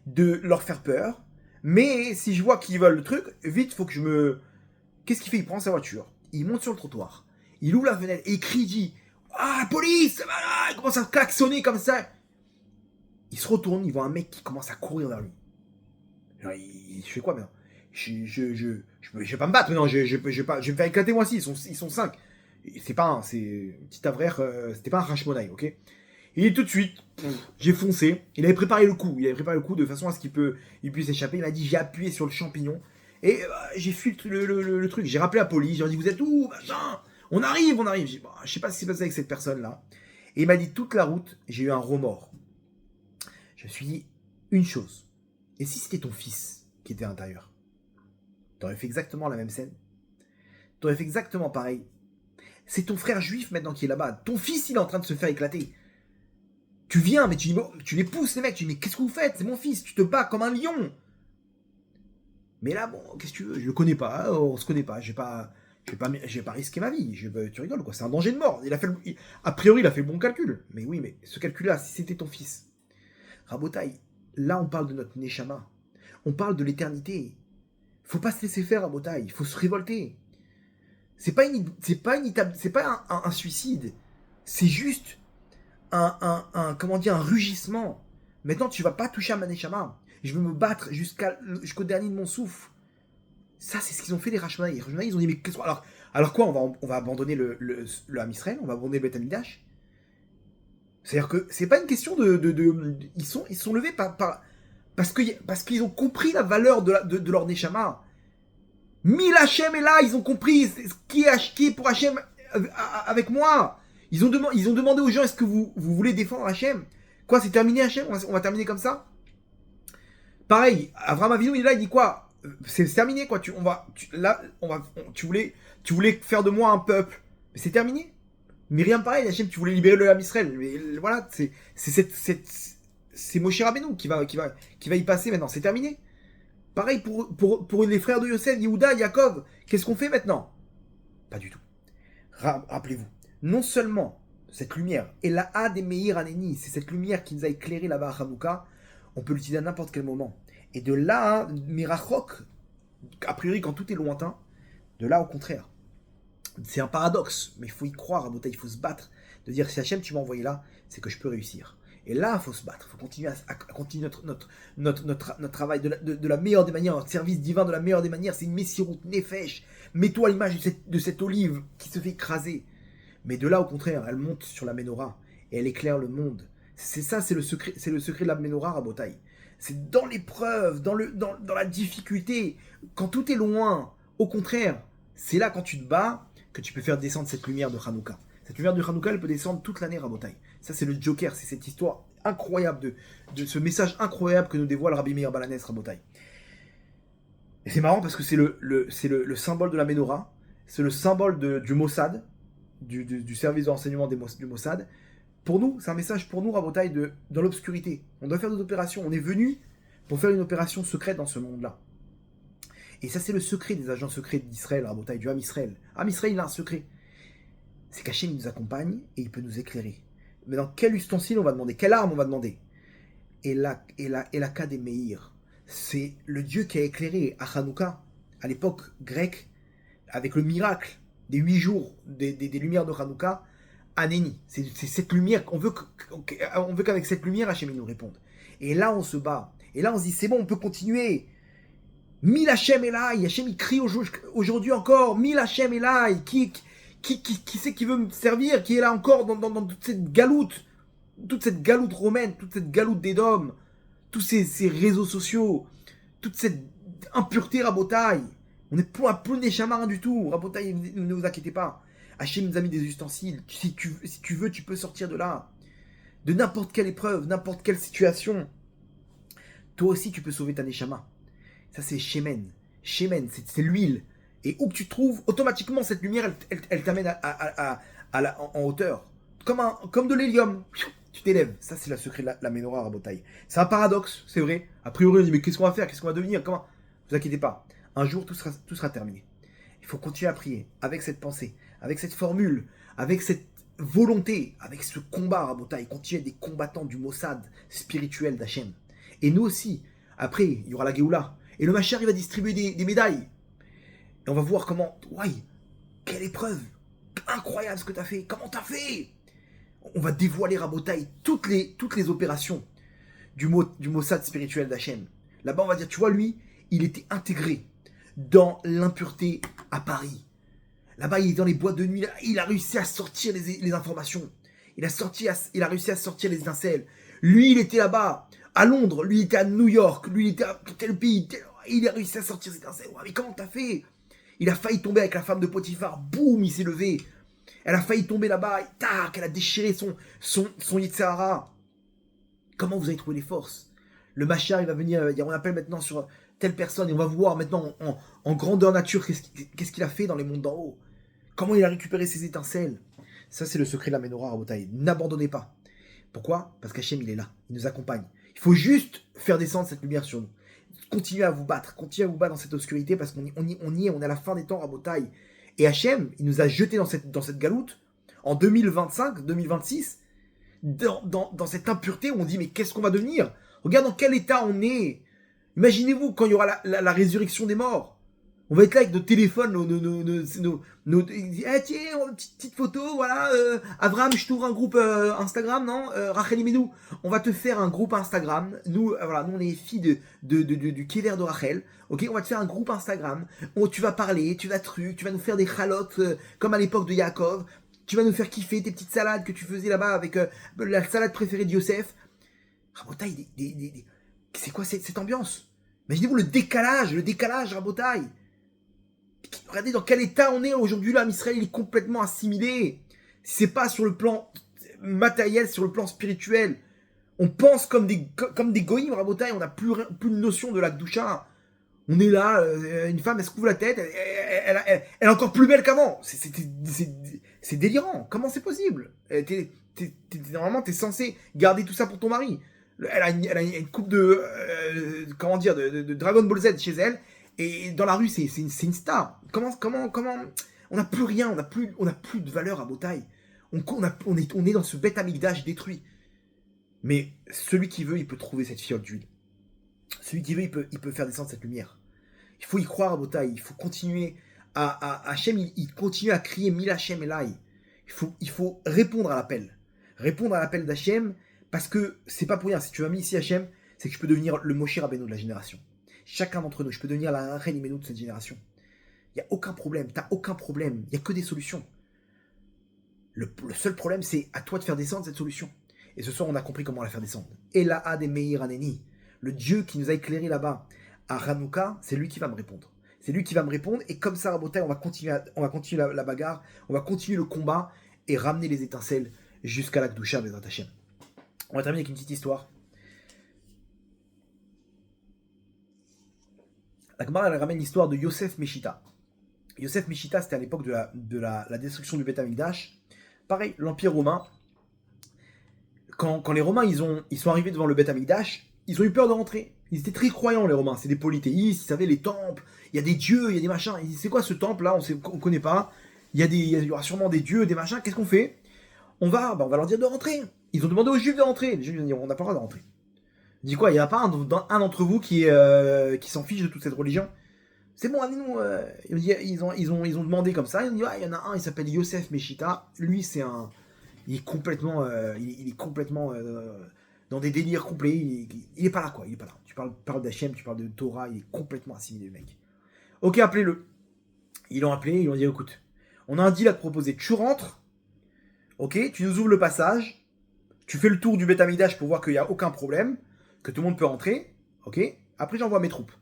de leur faire peur, mais si je vois qu'ils veulent le truc, vite, faut que je me... Qu'est-ce qu'il fait? Il prend sa voiture, il monte sur le trottoir. Il ouvre la fenêtre et il crie, il dit « Ah, police !» Il commence à klaxonner comme ça. Il se retourne, il voit un mec qui commence à courir vers lui. Alors, je fais quoi maintenant? Je vais pas me battre, non, je vais me faire éclater moi aussi, ils sont 5. C'est un petit avraire, c'était pas un Hashmonai, ok? Il est tout de suite, j'ai foncé, il avait préparé le coup de façon à ce qu'il puisse échapper. Il m'a dit, j'ai appuyé sur le champignon et j'ai fui le truc. J'ai rappelé la police, j'ai dit, vous êtes où, machin? On arrive. Je sais pas ce qui s'est passé avec cette personne-là. Et il m'a dit toute la route, j'ai eu un remords. Je me suis dit une chose. Et si c'était ton fils qui était à l'intérieur? T'aurais fait exactement la même scène. T'aurais fait exactement pareil. C'est ton frère juif maintenant qui est là-bas. Ton fils, il est en train de se faire éclater. Tu viens, mais tu les pousses, les mecs. Tu dis, mais qu'est-ce que vous faites? C'est mon fils. Tu te bats comme un lion. Mais là, bon, qu'est-ce que tu veux? Je le connais pas. On se connaît pas. Je vais pas risquer ma vie. Tu rigoles, quoi. C'est un danger de mort. A priori, il a fait le bon calcul. Mais oui, mais ce calcul-là, si c'était ton fils. Rabotai, là, on parle de notre Neshama. On parle de l'éternité. Faut pas se laisser faire, Rabotai. Il faut se révolter. C'est pas un suicide. C'est juste un rugissement. Maintenant, tu vas pas toucher à ma Neshama. Je veux me battre jusqu'au dernier de mon souffle. Ça, c'est ce qu'ils ont fait les Hashmonaï. Les Hashmonaï, ils ont dit, mais qu'est-ce qu'on... Alors quoi, on va abandonner le Ham Israël, on va abandonner le Beth Amikdash. C'est-à-dire que c'est pas une question ils sont levés parce qu'ils ont compris la valeur de leur Neshama. Mille Hachem est là, ils ont compris qui est pour Hachem avec moi. Ils ont demandé aux gens, est-ce que vous voulez défendre Hachem? Quoi, c'est terminé Hachem? On va terminer comme ça? Pareil, Avraham Avinu, il est là, il dit quoi? C'est terminé quoi, tu voulais faire de moi un peuple. Mais c'est terminé. Myriam pareil, Hachem, tu voulais libérer le Ham Israël. Mais voilà, c'est Moshe Rabbeinu qui va y passer maintenant, c'est terminé. Pareil pour les frères de Yosef, Yehuda, Yaakov, qu'est-ce qu'on fait maintenant? Pas du tout. Rappelez-vous, non seulement cette lumière, et la A des Meir Aneni, c'est cette lumière qui nous a éclairé là-bas à Hanouka, on peut l'utiliser à n'importe quel moment. Et de là, Mirachok, a priori quand tout est lointain, de là au contraire. C'est un paradoxe, mais il faut y croire, à Botaï, il faut se battre, de dire si Hachem tu m'as envoyé là, c'est que je peux réussir. Et là, il faut se battre, il faut continuer à continuer notre travail de la meilleure des manières, notre service divin de la meilleure des manières, c'est une Messirut Nefesh. Mets-toi à l'image de cette olive qui se fait écraser. Mais de là, au contraire, elle monte sur la Ménorah et elle éclaire le monde. C'est ça, c'est le secret de la Ménorah, Rabotaï. C'est dans l'épreuve, dans la difficulté, quand tout est loin. Au contraire, c'est là quand tu te bats que tu peux faire descendre cette lumière de Hanouka. Cette lumière de Hanouka, elle peut descendre toute l'année, Rabotaï. Ça, c'est le Joker, c'est cette histoire incroyable de ce message incroyable que nous dévoile Rabbi Meir Balanès, Rabotaï. Et c'est marrant parce que c'est le symbole de la Ménorah, c'est le symbole du Mossad, du service de renseignement du Mossad. Pour nous, c'est un message pour nous, Rabotaï, dans l'obscurité. On doit faire des opérations. On est venu pour faire une opération secrète dans ce monde-là. Et ça, c'est le secret des agents secrets d'Israël, Rabotaï, du Ham Israël. Ham Israël, il a un secret. C'est qu'Hachem nous accompagne et il peut nous éclairer. Mais dans quel ustensile on va demander? Quelle arme on va demander? Et la cas des Meir. C'est le Dieu qui a éclairé à Hanouka, à l'époque grecque, avec le miracle des 8 jours des lumières de Hanouka, Anéni. C'est cette lumière, on veut qu'avec cette lumière, Hachem nous réponde. Et là, on se bat. Et là, on se dit, c'est bon, on peut continuer. Mille Hachem Elai. Hachem, il crie aujourd'hui encore. Mille Hachem Elai. Qui c'est qui veut me servir? Qui est là encore dans toute cette galoute? Toute cette galoute romaine, toute cette galoute d'Édom, tous ces réseaux sociaux, toute cette impureté, Rabotaï. On n'est pas plus Neshama, rien du tout. Rabotaï, ne vous inquiétez pas. Hachem nous a mis des ustensiles. Si tu veux, tu peux sortir de là. De n'importe quelle épreuve, n'importe quelle situation. Toi aussi, tu peux sauver ta Neshama. Ça, c'est Shemen. Shemen, c'est l'huile. Et où que tu trouves, automatiquement, cette lumière, elle t'amène en hauteur. Comme de l'hélium. Tu t'élèves. Ça, c'est le secret de la Ménorah, Rabotaï. C'est un paradoxe, c'est vrai. A priori, on dit, mais qu'est-ce qu'on va faire? Qu'est-ce qu'on va devenir? Comment? Ne vous inquiétez pas. Un jour, tout sera terminé. Il faut continuer à prier avec cette pensée, avec cette formule, avec cette volonté, avec ce combat, Rabotaï. Continuer des combattants du Mossad spirituel d'Hachem. Et nous aussi, après, il y aura la Géoula. Et le Machar, il va distribuer des médailles. Et on va voir comment... Ouais, quelle épreuve! Incroyable ce que tu as fait! Comment tu as fait? On va dévoiler, Rabotaï, toutes les opérations du Mossad spirituel d'Hachem. Là-bas, on va dire, tu vois, lui, il était intégré dans l'impureté à Paris. Là-bas, il est dans les boîtes de nuit. Il a réussi à sortir les informations. Il a réussi à sortir les étincelles. Lui, il était là-bas, à Londres. Lui, il était à New York. Lui, il était à tel pays. Il a réussi à sortir ses étincelles. Ouais, mais comment t'as fait? Il a failli tomber avec la femme de Potiphar. Boum, il s'est levé. Elle a failli tomber là-bas. Tac, elle a déchiré son Yitzhara. Comment vous avez trouvé les forces? Le Machar, il va venir. On appelle maintenant sur telle personne. Et on va voir maintenant en grandeur nature qu'est-ce qu'il a fait dans les mondes d'en haut. Comment il a récupéré ses étincelles. Ça, c'est le secret de la Ménorah, Rabotaï. N'abandonnez pas. Pourquoi? Parce qu'Hachem, il est là. Il nous accompagne. Il faut juste faire descendre cette lumière sur nous. Continuez à vous battre. Continuez à vous battre dans cette obscurité parce qu'on y est. On est à la fin des temps, Rabotaï. Et Hachem, il nous a jetés dans cette galoute en 2025, 2026, dans cette impureté où on dit mais qu'est-ce qu'on va devenir? Regarde dans quel état on est. Imaginez-vous quand il y aura la résurrection des morts. On va être là avec nos téléphones, ah tiens, petite photo, voilà, Avram, je t'ouvre un groupe Instagram, non Rachel Imenu, on va te faire un groupe Instagram, nous, voilà, nous on est les filles du Kéver de Rachel, ok, on va te faire un groupe Instagram, tu vas parler, tu vas nous faire des chalotes, comme à l'époque de Yaakov, tu vas nous faire kiffer tes petites salades que tu faisais là-bas avec la salade préférée de Yosef. Rabotaï, c'est quoi cette ambiance? Imaginez-vous le décalage, Rabotaï. Regardez dans quel état on est aujourd'hui là, Israël il est complètement assimilé. Si c'est pas sur le plan matériel, sur le plan spirituel. On pense comme des goïms, Rabotaï, on n'a plus de notion de la Gdoucha. On est là, une femme elle se couvre la tête, elle est encore plus belle qu'avant. C'est délirant, comment c'est possible? Normalement t'es censé garder tout ça pour ton mari. Elle a une coupe de, de Dragon Ball Z chez elle. Et dans la rue, c'est une star. Comment on n'a plus rien, on n'a plus de valeur à Botaï. On est dans ce bête amigdash détruit. Mais celui qui veut, il peut trouver cette fiole d'huile. Celui qui veut, il peut faire descendre cette lumière. Il faut y croire à Botaï. Il faut continuer à Hachem, il continue à crier Mil Hachem Elai. Il faut répondre à l'appel. Répondre à l'appel d'Hachem, parce que c'est pas pour rien. Si tu m'as mis ici Hachem, c'est que je peux devenir le Moshe Rabbeinu de la génération. Chacun d'entre nous, je peux devenir la reine Imenu de cette génération. Il n'y a aucun problème, t'as aucun problème, il n'y a que des solutions. Le seul problème, c'est à toi de faire descendre cette solution. Et ce soir, on a compris comment la faire descendre. Ela de Meir Aneni, le Dieu qui nous a éclairé là-bas à Hanouka, c'est lui qui va me répondre. C'est lui qui va me répondre, et comme ça, Rabotai, on va continuer la bagarre, on va continuer le combat, et ramener les étincelles jusqu'à la Kdusha, Bezrat Hashem. On va terminer avec une petite histoire. La Gemara, elle ramène l'histoire de Yosef Meshita. Yosef Meshita, c'était à l'époque de la destruction du Beth Amikdash. Pareil, l'Empire romain, quand les Romains ils sont arrivés devant le Beth Amikdash, ils ont eu peur de rentrer. Ils étaient très croyants, les Romains. C'est des polythéistes, ils savaient les temples, il y a des dieux, il y a des machins. Ils disent, c'est quoi ce temple-là? On ne connaît pas. Il y aura sûrement des dieux, des machins. Qu'est-ce qu'on fait? On va leur dire de rentrer. Ils ont demandé aux Juifs de rentrer. Les Juifs ont dit, on n'a pas le droit de rentrer. Il dit quoi? Il n'y a pas un d'entre vous qui s'en fiche de toute cette religion? C'est bon, allez-nous. Ils ont demandé comme ça. Ils ont dit, il y en a un, il s'appelle Yosef Meshita. Lui, il est complètement, dans des délires complets. Il est pas là, quoi. Il est pas là. Tu parles d'Hachem, tu parles de Torah. Il est complètement assimilé, le mec. Ok, appelez-le. Ils l'ont appelé. Ils l'ont dit, écoute, on a un deal à te proposer. Tu rentres. Ok, tu nous ouvres le passage. Tu fais le tour du Beth Amikdash pour voir qu'il n'y a aucun problème, que tout le monde peut rentrer. Ok. Après, j'envoie mes troupes.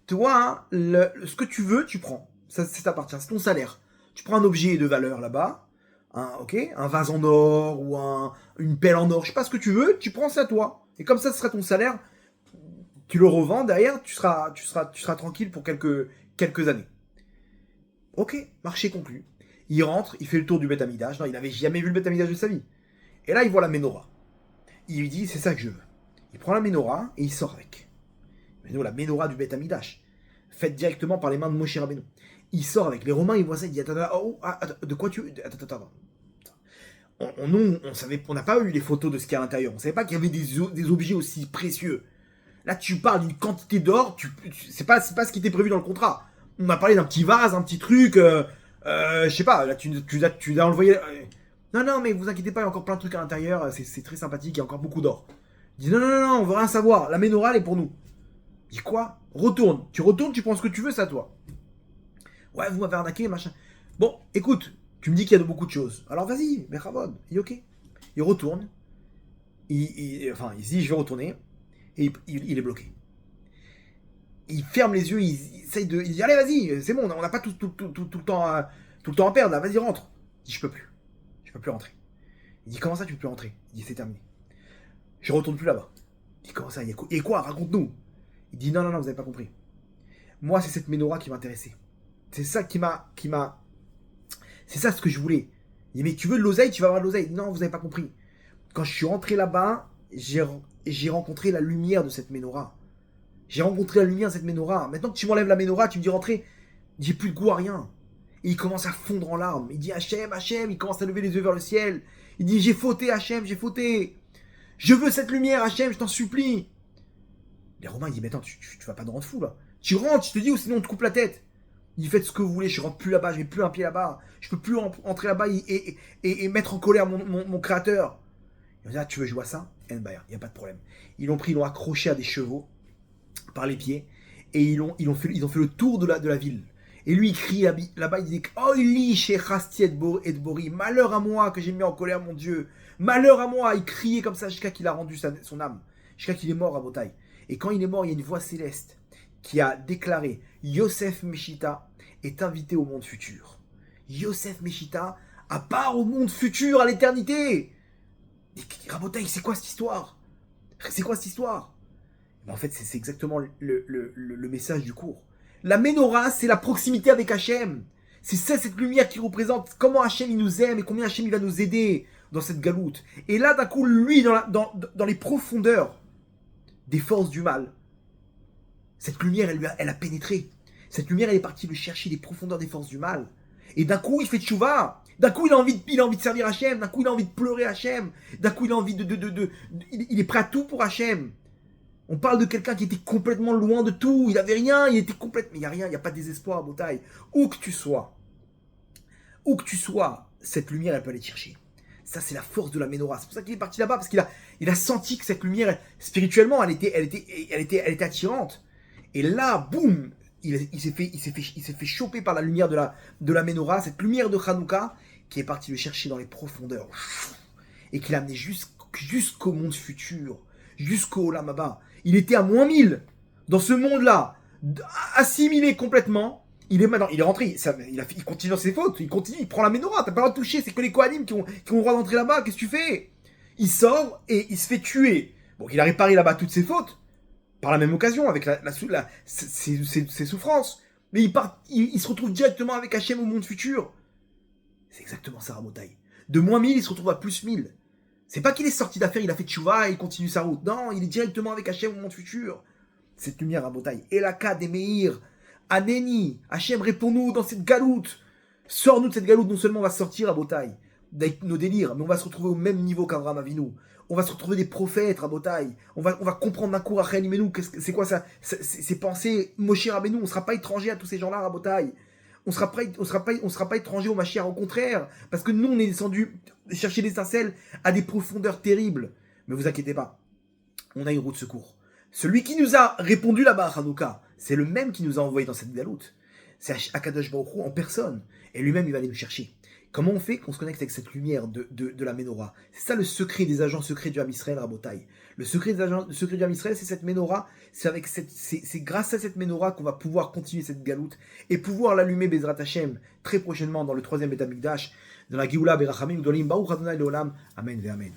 Toi, hein, ce que tu veux, tu prends. Ça t'appartient, c'est ton salaire. Tu prends un objet de valeur là-bas, un vase en or ou une pelle en or, je sais pas ce que tu veux, tu prends ça à toi. Et comme ça, ce sera ton salaire. Tu le revends derrière, tu seras tranquille pour quelques années. Ok, marché conclu. Il rentre, il fait le tour du Beth Amikdash. Non, il n'avait jamais vu le Beth Amikdash de sa vie. Et là, il voit la menorah. Il lui dit, c'est ça que je veux. Il prend la menorah et il sort avec. La menorah du Beth Amikdash, faite directement par les mains de Moshe Rabbeinu. Il sort avec. Les Romains, ils voient ça, ils disent, de quoi tu... Attends. On n'a pas eu les photos de ce qu'il y a à l'intérieur. On savait pas qu'il y avait des objets aussi précieux. Là, tu parles d'une quantité d'or, c'est pas ce qui était prévu dans le contrat. On a parlé d'un petit vase, un petit truc, je sais pas, là, tu l'as envoyé... Non, mais vous inquiétez pas, il y a encore plein de trucs à l'intérieur, c'est très sympathique, il y a encore beaucoup d'or. Il dit, non, on veut rien savoir, la menorah, elle est pour nous. Il dit, quoi? Retourne, tu prends ce que tu veux, c'est à toi. Ouais, vous m'avez arnaqué, machin. Bon, écoute, tu me dis qu'il y a de beaucoup de choses. Alors vas-y, Bechavod, il est ok. Il retourne, il se dit, je vais retourner, et il est bloqué. Il ferme les yeux, il dit, allez, vas-y, c'est bon, on n'a pas tout le temps à perdre, là, vas-y, rentre. Il dit, je peux plus rentrer. Il dit, comment ça, tu peux plus rentrer? Il dit, c'est terminé. Je retourne plus là-bas. Il dit, comment ça, et quoi, raconte-nous. Il dit, non, vous avez pas compris. Moi, c'est cette menorah qui m'intéressait. C'est ça qui m'a... C'est ça ce que je voulais. Il dit, mais tu veux de l'oseille, tu vas avoir de l'oseille. Non, vous avez pas compris. Quand je suis rentré là-bas, j'ai rencontré la lumière de cette menorah. J'ai rencontré la lumière de cette menorah. Maintenant que tu m'enlèves la menorah, tu me dis rentrer. J'ai plus de goût à rien. Et il commence à fondre en larmes. Il dit Hachem, il commence à lever les yeux vers le ciel. Il dit, j'ai fauté Hachem, j'ai fauté. Je veux cette lumière Hachem, je t'en supplie. Les Romains, ils disent, mais attends, tu vas pas te rendre fou là. Tu rentres, je te dis, ou sinon on te coupe la tête. Il dit, faites ce que vous voulez, je rentre plus là-bas, je mets plus un pied là-bas. Je peux plus entrer là-bas et mettre en colère mon créateur. Il dit, ah, tu veux jouer à ça? Il n'y a pas de problème. Ils l'ont pris, ils l'ont accroché à des chevaux par les pieds et ils ont fait le tour de la ville. Et lui, il crie là-bas, il dit, oh, il lit chez Rasti et Bori, malheur à moi que j'ai mis en colère mon Dieu. Malheur à moi. Il criait comme ça jusqu'à qu'il a rendu son âme. Jusqu'à qu'il est mort à Botaï. Et quand il est mort, il y a une voix céleste qui a déclaré, Yosef Meshita est invité au monde futur. Yosef Meshita à part au monde futur, à l'éternité. Rabotaï, c'est quoi cette histoire? C'est quoi cette histoire? Ben en fait, c'est exactement le message du cours. La Ménorah, c'est la proximité avec Hachem. C'est ça, cette lumière qui représente comment Hachem il nous aime et combien Hachem il va nous aider dans cette galoute. Et là, d'un coup, lui, dans les profondeurs des forces du mal, cette lumière, elle a pénétré. Cette lumière, elle est partie le chercher des profondeurs des forces du mal. Et d'un coup, il fait tchouva. D'un coup, il a envie de servir Hachem. D'un coup, il a envie de pleurer Hachem. D'un coup, il a envie il est prêt à tout pour Hachem. On parle de quelqu'un qui était complètement loin de tout. Il n'avait rien, il était complètement... Mais il n'y a rien, il n'y a pas de désespoir à Botaï. Où que tu sois, cette lumière, elle peut aller te chercher. Ça, c'est la force de la Ménorah. C'est pour ça qu'il est parti là-bas, parce qu'il a senti que cette lumière, spirituellement, elle était attirante. Et là, boum, il s'est fait choper par la lumière de la Ménorah, cette lumière de Hanouka, qui est parti le chercher dans les profondeurs. Et qui l'a amené jusqu'au monde futur, jusqu'au Olam Haba. Il était à moins 1000 dans ce monde-là, assimilé complètement. Il est rentré, il continue dans ses fautes, il prend la Ménorah, t'as pas le droit de toucher, c'est que les Kohanim qui ont le droit d'entrer là-bas, qu'est-ce que tu fais? Il sort et il se fait tuer. Bon, il a réparé là-bas toutes ses fautes, par la même occasion, avec ses souffrances. Mais il se retrouve directement avec Hachem au monde futur. C'est exactement ça, Rabotaï. De moins 1000, il se retrouve à plus 1000. C'est pas qu'il est sorti d'affaire, il a fait tchouva et il continue sa route. Non, il est directement avec Hachem au monde futur. Cette lumière, Rabotaï. Elaka des Meir. Aneni, Hachem, réponds-nous dans cette galoute. Sors-nous de cette galoute, non seulement on va sortir à Botaï, avec nos délires, mais on va se retrouver au même niveau qu'Avraham Avinu. On va se retrouver des prophètes à Botaï. On va comprendre d'un coup Rachel Imenu, c'est quoi ça, ces pensées, Moshe Rabbeinu. On ne sera pas étranger à tous ces gens-là à Botaï. On sera pas étranger au Mashiach, au contraire, parce que nous on est descendu chercher l'étincelle à des profondeurs terribles. Mais vous inquiétez pas, on a une roue de secours. Celui qui nous a répondu là-bas à Hanouka, c'est le même qui nous a envoyé dans cette galoute. C'est Akadosh Baruch Hu en personne. Et lui-même, il va aller nous chercher. Comment on fait qu'on se connecte avec cette lumière de la Ménorah? C'est ça le secret des agents secrets du Ham Israël, Rabotaï. Le secret du Ham Israël, c'est cette Ménorah. C'est grâce à cette Ménorah qu'on va pouvoir continuer cette galoute et pouvoir l'allumer Bezrat Hashem très prochainement dans le 3e Beth Amikdash, dans la Géoula Berachamim Gdolim Baruch Adonai Leolam. Amen ve Amen.